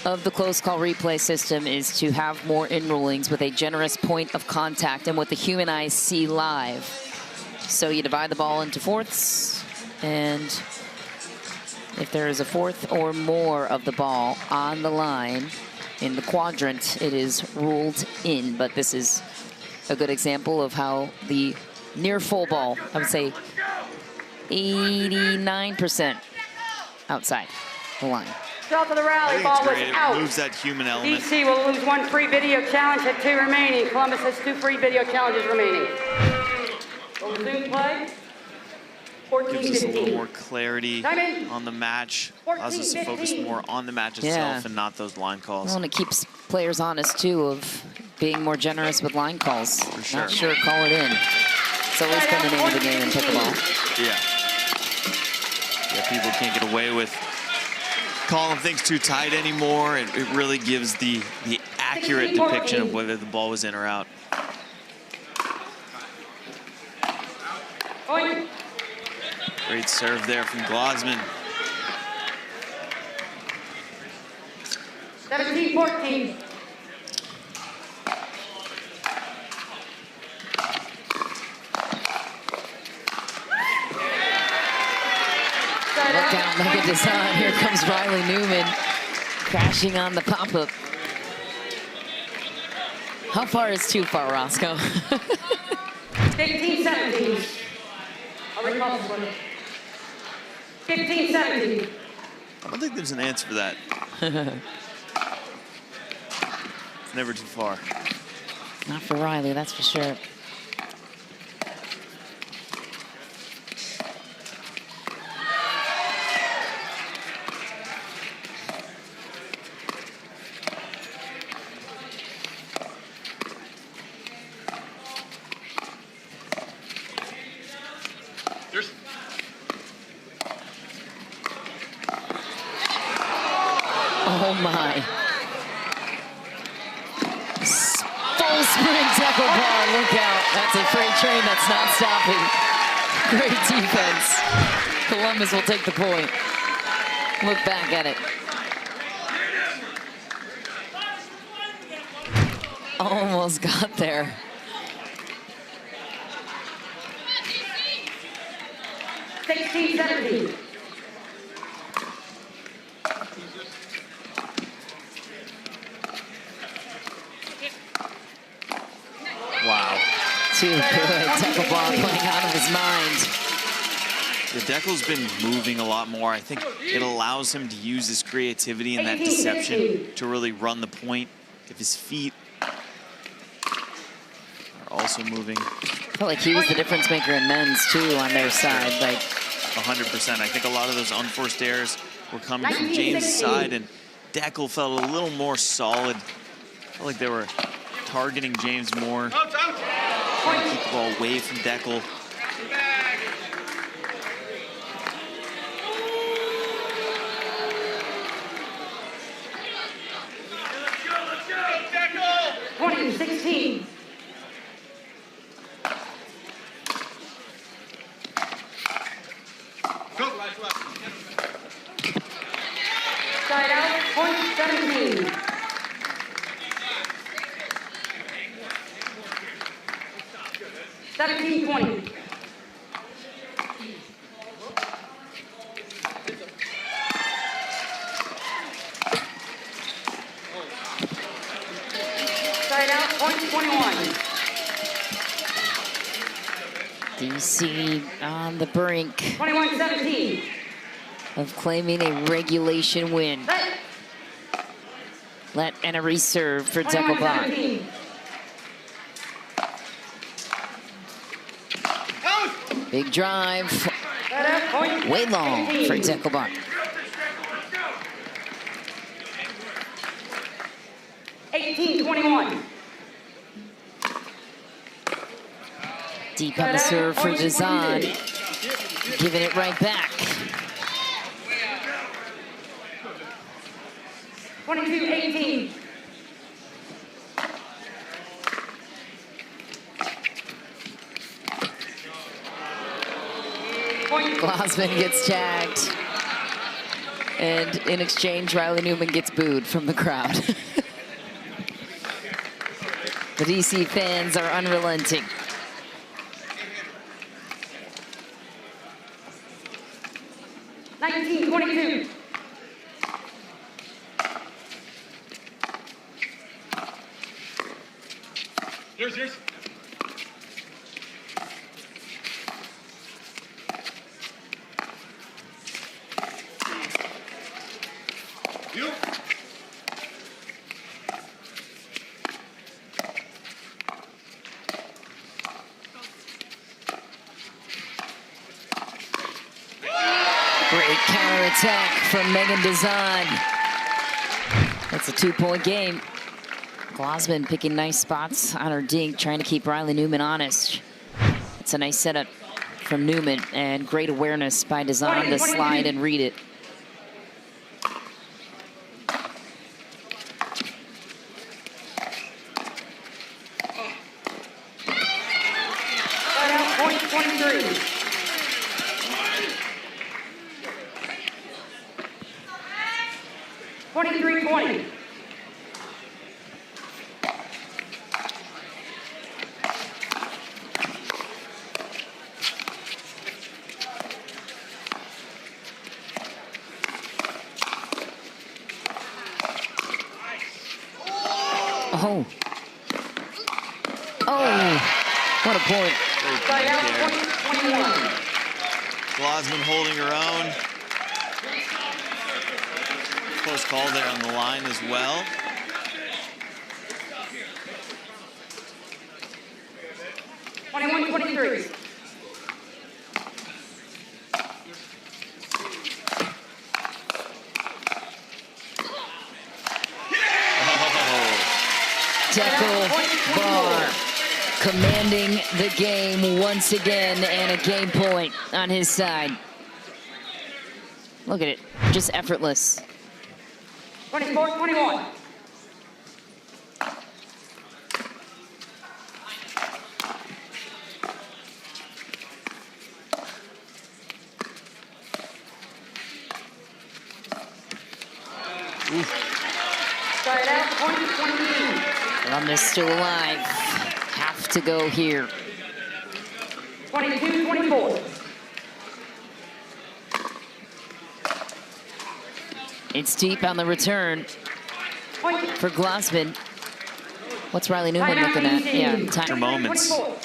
of the close call replay system, is to have more in rulings with a generous point of contact and what the human eyes see live. So you divide the ball into fourths, and if there is a fourth or more of the ball on the line in the quadrant, it is ruled in. But this is a good example of how the near full ball, I would say 89% outside the line. South of the I rally, think ball it's was great. It out. removes that human element. DC will lose 1 free video challenge, had 2 remaining. Columbus has 2 free video challenges remaining. Will resume play. Gives us a little 14-15. more clarity on the match. Allows us to focus more on the match itself and not those line calls. Well, and it keeps players honest, too, of being more generous with line calls. For sure. Not sure, call it in. It's always been the name of the game in pickleball. Yeah. Yeah, people can't get away with calling things too tight anymore. It really gives the accurate depiction of whether the ball was in or out. Point. Great serve there from Glosman. 17-14. Look out, look at this on. Here comes Riley Newman crashing on the pop-up. How far is too far, Roscoe? 15-17. I'll recall this one. 15-17. I don't think there's an answer for that. It's never too far. Not for Riley, that's for sure. Oh my. Full sprint tackle bar, look out. That's a freight train that's not stopping. Great defense. Columbus will take the point. Look back at it. Almost got there. $16-17. Wow. Too good. Tackle ball playing out of his mind. The Deckel's been moving a lot more. I think it allows him to use his creativity and that deception to really run the point. If his feet are also moving. I felt like he was the difference maker in men's too on their side. Like 100%. I think a lot of those unforced errors were coming from James' side, and Deckel felt a little more solid. I felt like they were targeting James more. Trying to keep the ball away from Deckel. Let's go, Deckel! 20-16. Side out, point 17. $17-20. Side out, point 21. DC on the brink 21-17. of claiming a regulation win. Set. Let and a reserve for Deckel Blanc. 21-17. Big drive. Point. Way long for Deckelbart. (18-21). Deep on the serve for Dazan. Giving it right back. 22-18. Glassman gets tagged. And in exchange, Riley Newman gets booed from the crowd. The DC fans are unrelenting. (19-22). Yours. You. Great counterattack from Megan Dazan. That's a 2-point game. Glassman picking nice spots on her dink, trying to keep Riley Newman honest. It's a nice setup from Newman and great awareness by Dazan to slide and read it. Point 23. (23-20). Oh. Oh, what a point. Side out, point 21. Glassman holding her own. Close call there on the line as well. (21-23). Deckelbart commanding the game once again, and a game point on his side. Look at it, just effortless. 24-21. Side out, point 22. Columbus still alive. Have to go here. 22-24. It's deep on the return Point. for Glassman. What's Riley Newman Timeout, looking at? DC. Yeah, time. Moments. 24.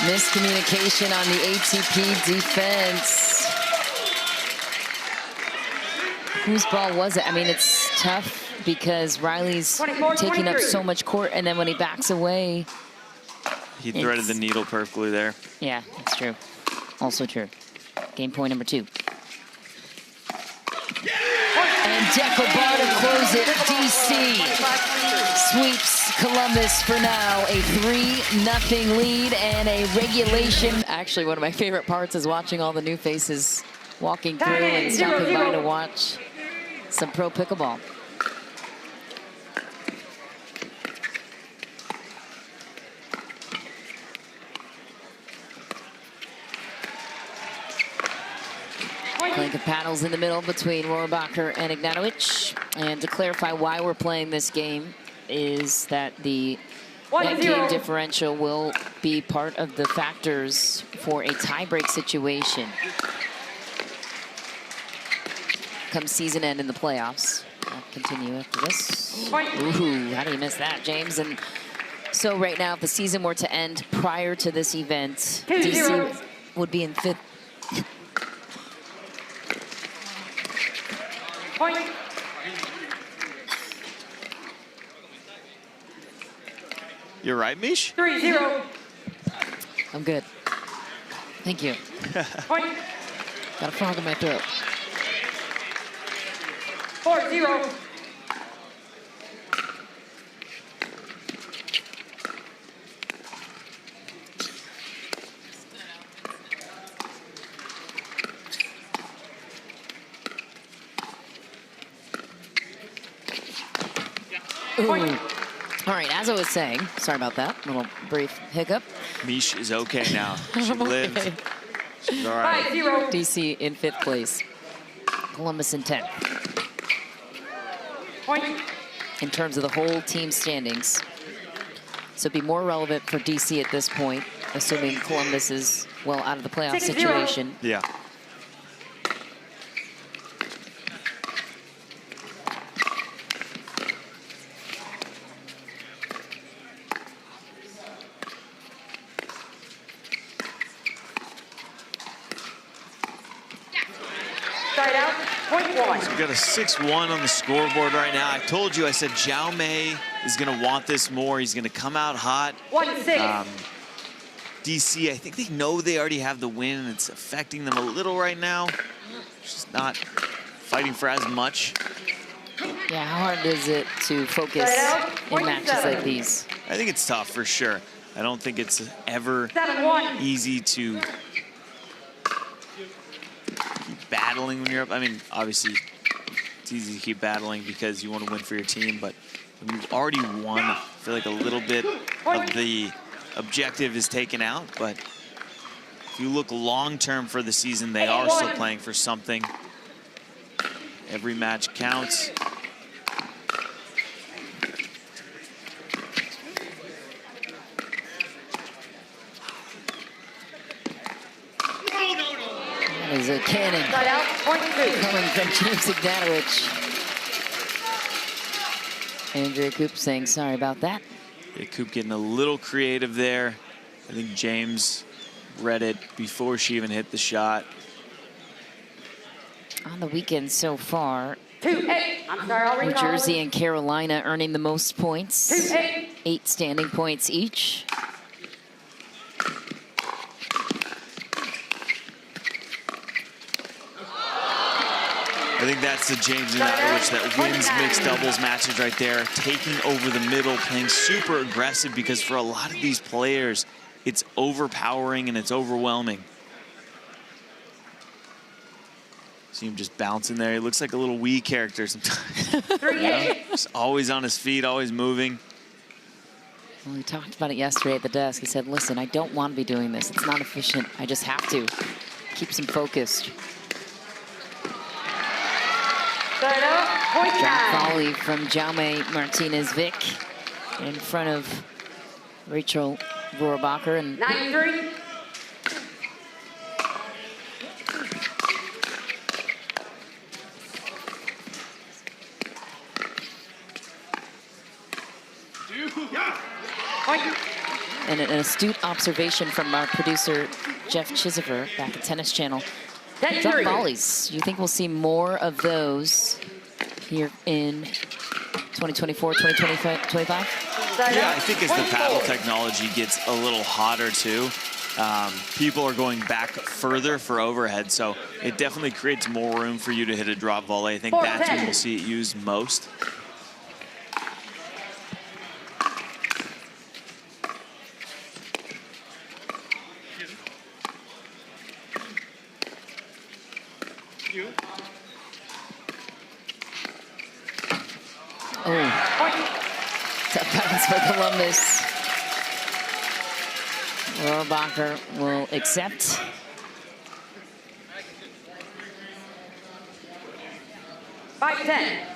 Miscommunication on the ATP defense. Whose ball was it? I mean, it's tough because Riley's 24, taking up 23. so much court, and then when he backs away, He threaded the needle perfectly there. yeah, it's true. Also true. Game point number 2. And Deckelbart to close it. DC sweeps Columbus for now. A 3-0 lead and a regulation. Actually, one of my favorite parts is watching all the new faces walking through and stopping by to watch some pro pickleball. Clink of paddles in the middle between Rohrabacher and Ignatowicz. And to clarify why we're playing this game is that the net game differential will be part of the factors for a tie-break situation come season end in the playoffs. I'll continue after this. Ooh, how do you miss that, James? And so right now, if the season were to end prior to this event, DC would be in 5th Point. You're right, Mish? 3-0. I'm good. Thank you. Point. Got a frog in my throat. 4-0. Ooh. All right, as I was saying, sorry about that, little brief hiccup. Mish is okay now. She lived. Okay. She's all right. 5-0. DC in 5th place. Columbus in 10th. Point. In terms of the whole team standings. So it'd be more relevant for DC at this point, assuming Columbus is, well, out of the playoff 6-0. situation. Yeah. Side out. Point 1. We got a 6-1 on the scoreboard right now. I told you, I said Jaume is going to want this more. He's going to come out hot. 1-6. DC, I think they know they already have the win, and it's affecting them a little right now. Just not fighting for as much. Yeah, how hard is it to focus in matches like these? I think it's tough for sure. I don't think it's ever 7-1. easy to keep battling when you're up. I mean, obviously, it's easy to keep battling because you want to win for your team, but when you've already won, I feel like a little bit of the objective is taken out. But if you look long-term for the season, they are still playing for something. Every match counts. That is a cannon Side out. Point 2. coming from James Ignatowicz. Andrea Coop saying sorry about that. Yeah, Coop getting a little creative there. I think James read it before she even hit the shot. On the weekend so far, 2-8. I'm sorry, I'll New recall. Jersey and Carolina earning the most points. 2-8. 8 standing points each. I think that's the James Ignatowicz that wins mixed doubles matches right there, taking over the middle, playing super aggressive, because for a lot of these players, it's overpowering and it's overwhelming. See him just bouncing there. He looks like a little Wii character sometimes. You know? Just always on his feet, always moving. Well, we talked about it yesterday at the desk. He said, listen, I don't want to be doing this. It's not efficient. I just have to. Keeps him focused. Side out. Point 9. Drop volley from Jaume Martinez-Vic in front of Rachel Rohrabacher. And 9-3. Point. and an astute observation from our producer, Jeff Chisiver, back at Tennis Channel. Drop 10-3. volleys. You think we'll see more of those here in 2024, 2025? Yeah, I think as the paddle technology gets a little hotter too, people are going back further for overhead, so it definitely creates more room for you to hit a drop volley. I think that's when we'll see it used most. Tough bounce for Columbus. Rohrabacher will accept. Five 10.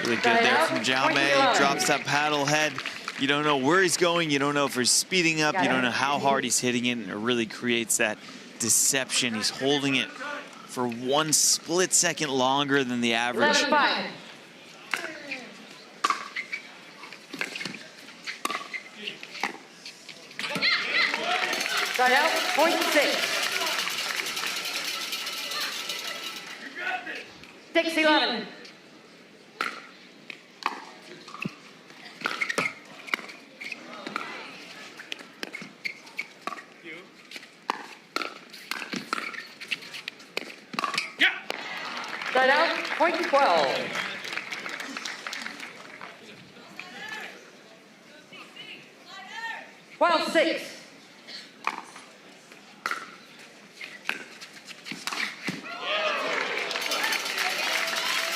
Really good there from Jaume. Drops that paddle head. You don't know where he's going. You don't know if he's speeding up. You don't know how hard he's hitting it. And it really creates that deception. He's holding it for 1 split second longer than the average. 11-5. Side out, point 6. 6-11. Side out, point 12. Well, 6.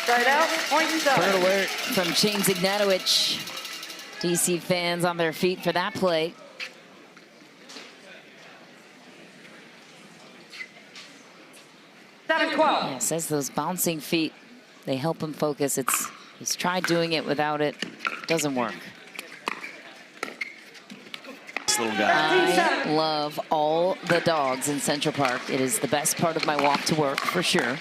Side out, point 7. Bird alert from James Ignatowicz. DC fans on their feet for that play. Yeah, says those bouncing feet, they help him focus. He's tried doing it without it. Doesn't work. This little guy. I love all the dogs in Central Park. It is the best part of my walk to work, for sure.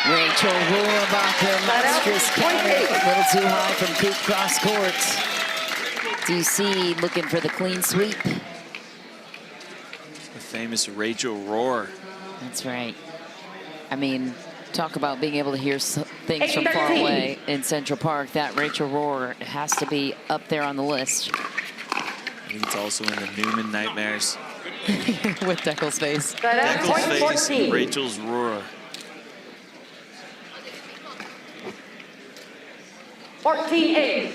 Rachel Rohrbacher, monstrous counter. A little too high from Coop cross court. DC looking for the clean sweep. The famous Rachel Rohr. That's right. I mean, talk about being able to hear things from far away in Central Park. That Rachel Rohr has to be up there on the list. I think it's also in the Newman Nightmares. With Deckel's face. Deckel's face, Rachel's Rohr. 14-8.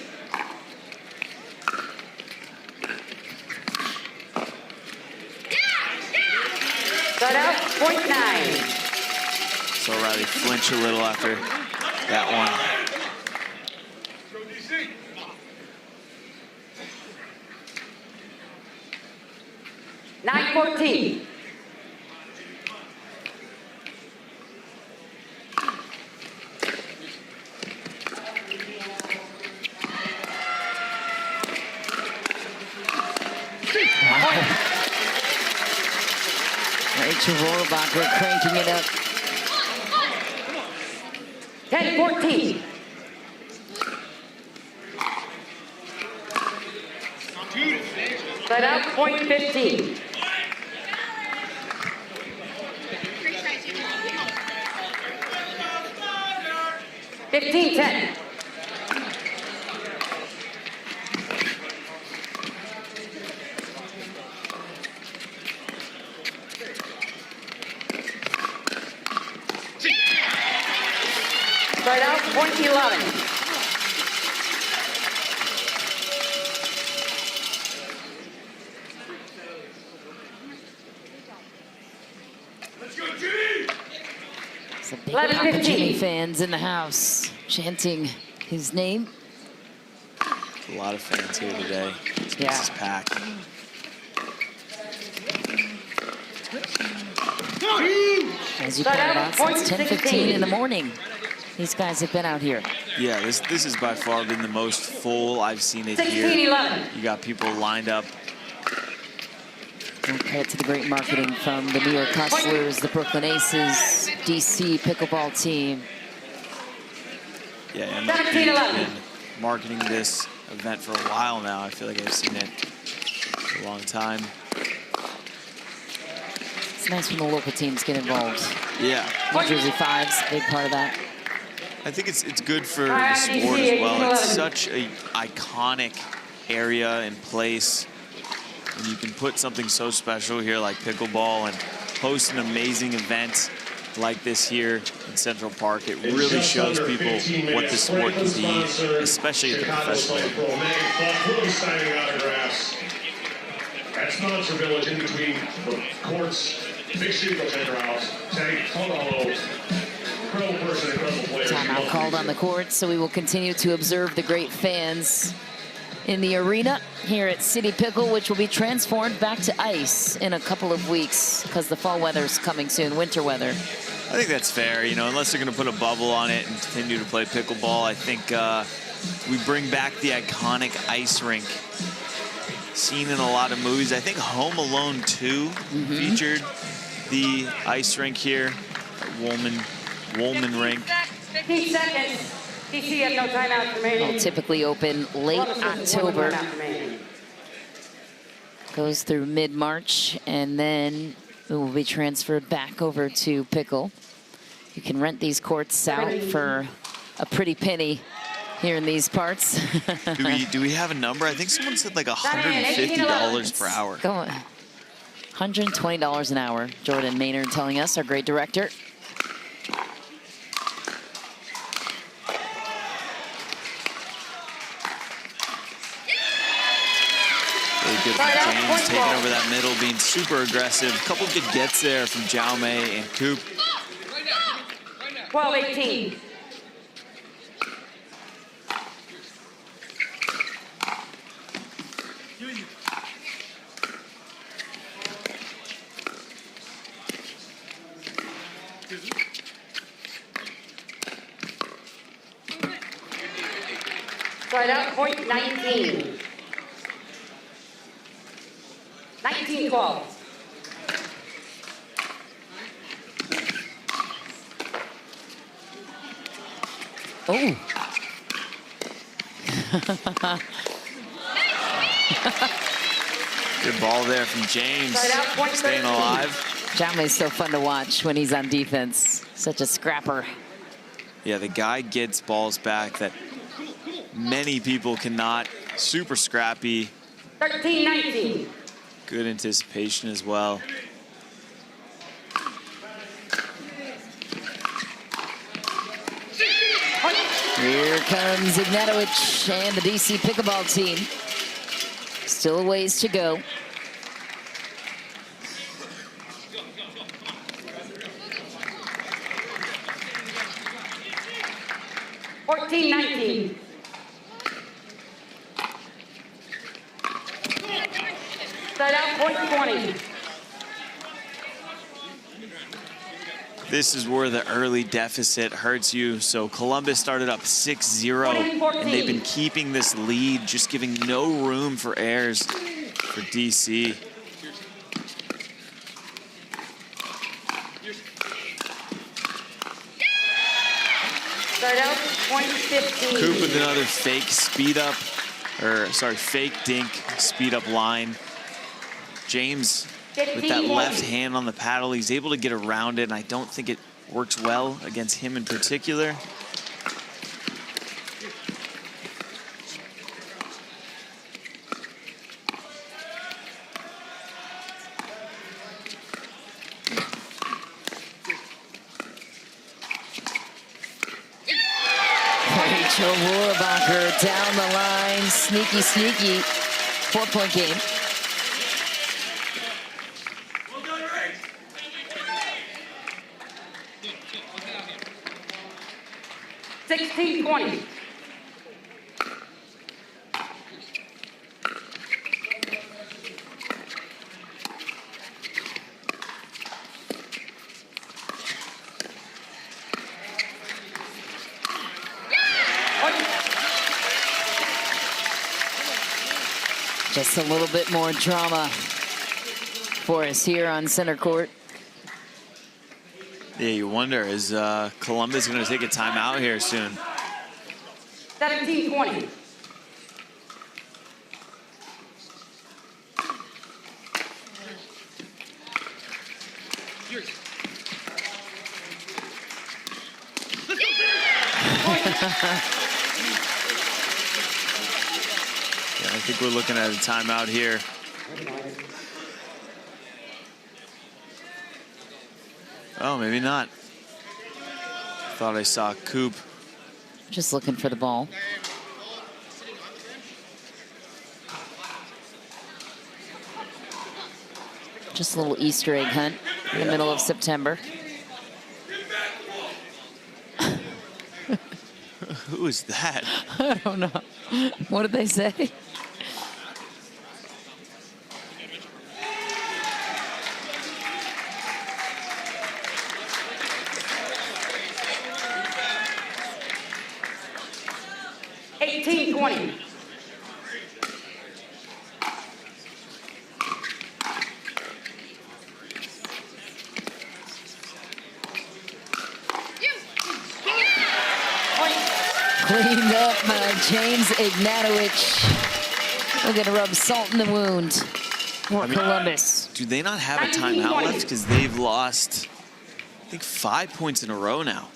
Side out, point 9. So Riley flinch a little after that one. 9-14. Rachel Rohrbacher cranking it up. 10-14. Side out, point 15. $15-10. Side out, point 11. Let's go, Jimmy! Some big Papa Jimmy fans in the house chanting his name. A lot of fans here today. Yeah. This is packed. As you pointed out, since 10:15 in the morning, these guys have been out here. Yeah, this has by far been the most full I've seen it here. 16-11. You got people lined up. And credit to the great marketing from the New York Hustlers, the Brooklyn Aces, DC Pickleball team. Yeah, MLP has been marketing this event for a while now. I feel like I've seen it for a long time. It's nice when the local teams get involved. Yeah. New Jersey Fives, big part of that. I think it's good for the sport as well. It's such an iconic area and place. And you can put something so special here like pickleball and host an amazing event like this here in Central Park. It really shows people what the sport can be, especially at the professional level. We'll be signing autographs at Sponsor Village in between the courts. Make sure you go check her out. Say hello. Incredible person, incredible player. Timeout called on the court, so we will continue to observe the great fans in the arena here at City Pickle, which will be transformed back to ice in a couple of weeks because the fall weather's coming soon, winter weather. I think that's fair, you know, unless they're going to put a bubble on it and continue to play pickleball. I think we bring back the iconic ice rink. Seen in a lot of movies. I think Home Alone 2 featured the ice rink here at Woolman Rink. 15 seconds. DC has no timeouts remaining. Will typically open late October. Goes through mid-March, and then it will be transferred back over to Pickle. You can rent these courts out for a pretty penny here in these parts. do we have a number? I think someone said like $150 per hour. Go on. $120 an hour. Jordan Maynard telling us, our great director. Really good from James, taking over that middle, being super aggressive. A couple good gets there from Jaume and Coop. 12-18. Right out, point 19. 19-12. Oh. Good ball there from James, staying alive. Jaume's so fun to watch when he's on defense. Such a scrapper. Yeah, the guy gets balls back that many people cannot. Super scrappy. 13-19. Good anticipation as well. Here comes Ignatowicz and the DC Pickleball team. Still a ways to go. $14-19. Side out, point 20. This is where the early deficit hurts you. So Columbus started up 6-0, and they've been keeping this lead, just giving no room for errors for DC. Start out, point 15. Coop with another fake speed up, or sorry, fake dink speed up line. James with that left hand on the paddle, he's able to get around it, and I don't think it works well against him in particular. Rachel Wurbacher down the line. Sneaky, sneaky. 4-point game. $16-20. Just a little bit more drama for us here on center court. Yeah, you wonder, is Columbus going to take a timeout here soon? 17-20. Yeah, I think we're looking at a timeout here. Oh, maybe not. Thought I saw Coop. Just looking for the ball. Just a little Easter egg hunt in the middle of September. Who is that? I don't know. What did they say? 18-20. Cleaned up James Ignatowicz. Looking to rub salt in the wound for Columbus. Do they not have a timeout left? Because they've lost, I think, 5 points in a row now.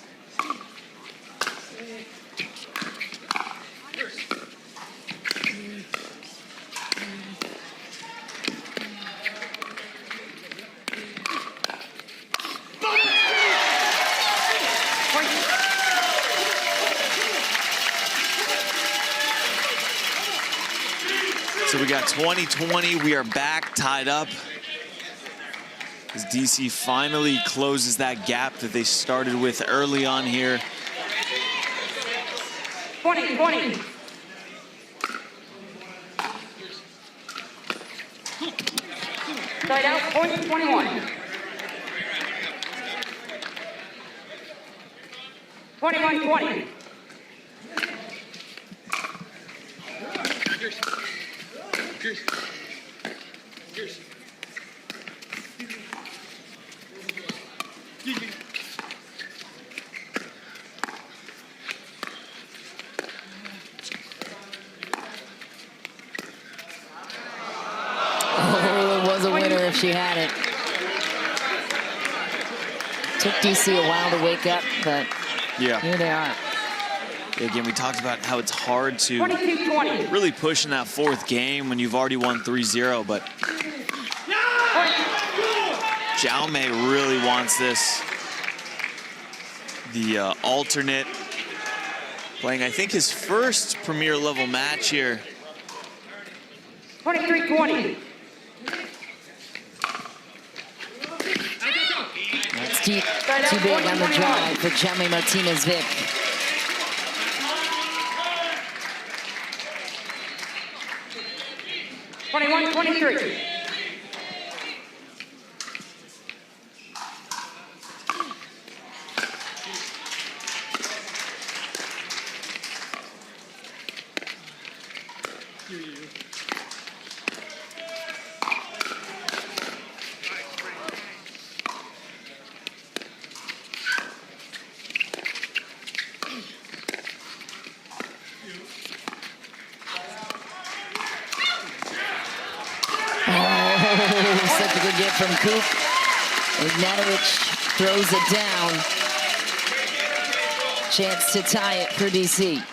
So we got 20-20. We are back tied up as DC finally closes that gap that they started with early on here. 20-20. Tied out, point 21. 21-20. Oh, it was a winner if she had it. Took DC a while to wake up, but Yeah. here they are. Again, we talked about how it's hard to 22-20. really push in that fourth game when you've already won 3-0, but Jaume really wants this. The alternate playing, I think, his first premier level match here. 23-20. That's too big on the drive for Jaume Martinez-Vic. 21-23. Such a good get from Coop. Ignatowicz throws it down. Chance to tie it for DC.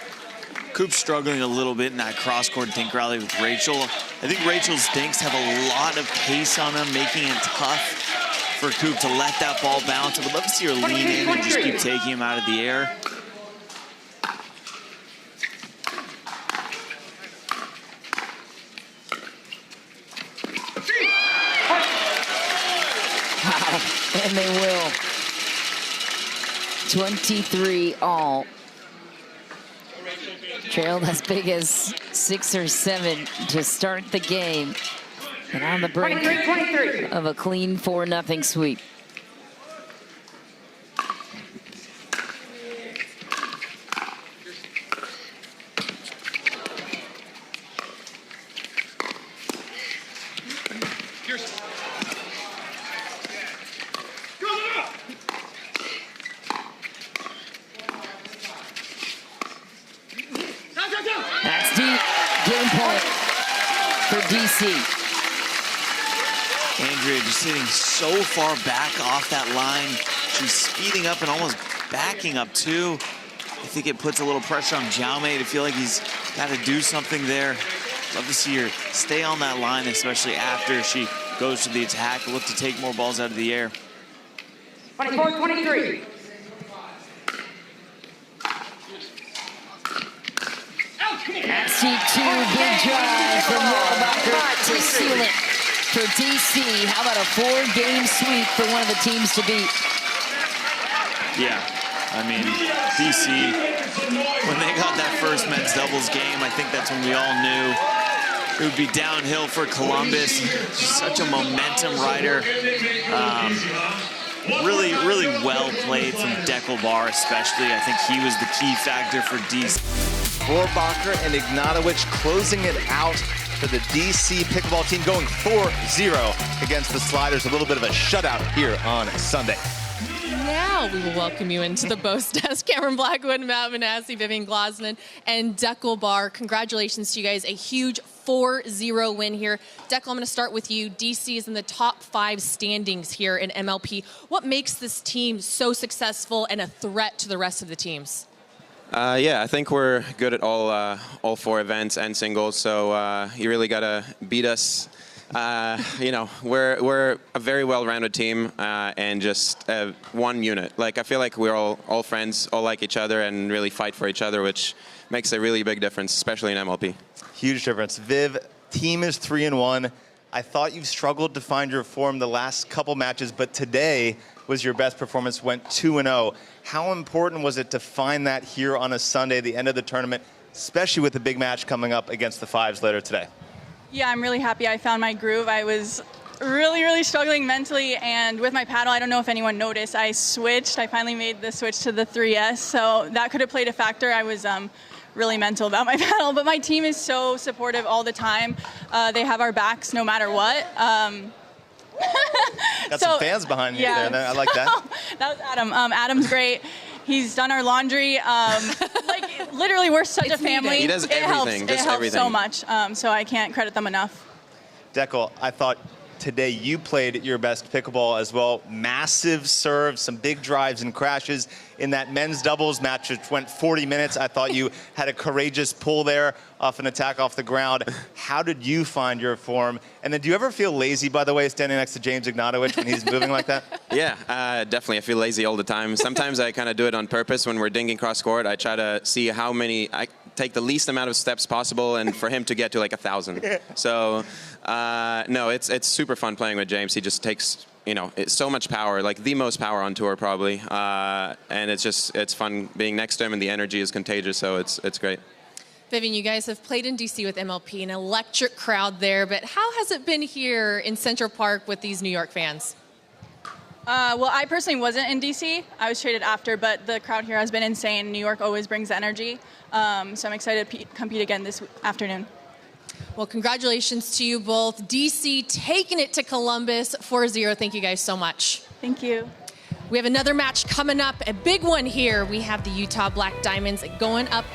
Coop's struggling a little bit in that cross-court dink rally with Rachel. I think Rachel's dinks have a lot of pace on them, making it tough for Coop to let that ball bounce. I would love to see her lean in and just keep taking him out of the air. Wow, and they will. 23 all. Trailed as big as 6 or 7 to start the game. And on the brink 23-23. of a clean 4-0 sweep. That's deep. Game point for DC. Andrea just sitting so far back off that line. She's speeding up and almost backing up too. I think it puts a little pressure on Jaume to feel like he's got to do something there. Love to see her stay on that line, especially after she goes to the attack, look to take more balls out of the air. 24-23. That's deep 2, big drive from Walbacher to seal it for DC. How about a 4-game sweep for one of the teams to beat? Yeah, I mean, DC, when they got that first men's doubles game, I think that's when we all knew it would be downhill for Columbus. Just such a momentum rider. Really, really well played from Deckelbar especially. I think he was the key factor for DC. Vorbacher and Ignatowicz closing it out for the DC Pickleball team, going 4-0 against the Sliders. A little bit of a shutout here on Sunday. Now we will welcome you into the Boast Desk. Cameron Blackwood, Matt Manassi, Vivian Glasman, and Deckel Barr. Congratulations to you guys. A huge 4-0 win here. Deckel, I'm going to start with you. DC is in the top 5 standings here in MLP. What makes this team so successful and a threat to the rest of the teams? Yeah, I think we're good at all 4 events and singles, so you really got to beat us. You know, we're a very well-rounded team and just one unit. Like, I feel like we're all friends, all like each other, and really fight for each other, which makes a really big difference, especially in MLP. Huge difference. Viv, team is 3-1. I thought you've struggled to find your form the last couple matches, but today was your best performance, went 2-0. How important was it to find that here on a Sunday, the end of the tournament, especially with the big match coming up against the Fives later today? Yeah, I'm really happy I found my groove. I was really struggling mentally, and with my paddle, I don't know if anyone noticed, I switched. I finally made the switch to the 3S, so that could have played a factor. I was really mental about my paddle, but my team is so supportive all the time. They have our backs no matter what. Got some fans behind you there. I like that. That was Adam. Adam's great. He's done our laundry. Like, literally, we're such a family. He does everything, it helps so much, so I can't credit them enough. Deckel, I thought today you played your best pickleball as well. Massive serves, some big drives and crashes in that men's doubles match, which went 40 minutes. I thought you had a courageous pull there off an attack off the ground. How did you find your form? And then do you ever feel lazy, by the way, standing next to James Ignatowicz when he's moving like that? Yeah, definitely. I feel lazy all the time. Sometimes I kind of do it on purpose when we're dinging cross court. I try to see how many, I take the least amount of steps possible and for him to get to like 1,000. So, no, it's super fun playing with James. He just takes, you know, it's so much power, like the most power on tour probably. And it's fun being next to him, and the energy is contagious, so it's great. Vivian, you guys have played in DC with MLP, an electric crowd there, but how has it been here in Central Park with these New York fans? Well, I personally wasn't in DC. I was traded after, but the crowd here has been insane. New York always brings energy, so I'm excited to compete again this afternoon. Well, congratulations to you both. DC taking it to Columbus 4-0. Thank you guys so much. Thank you. We have another match coming up, a big one here. We have the Utah Black Diamonds going up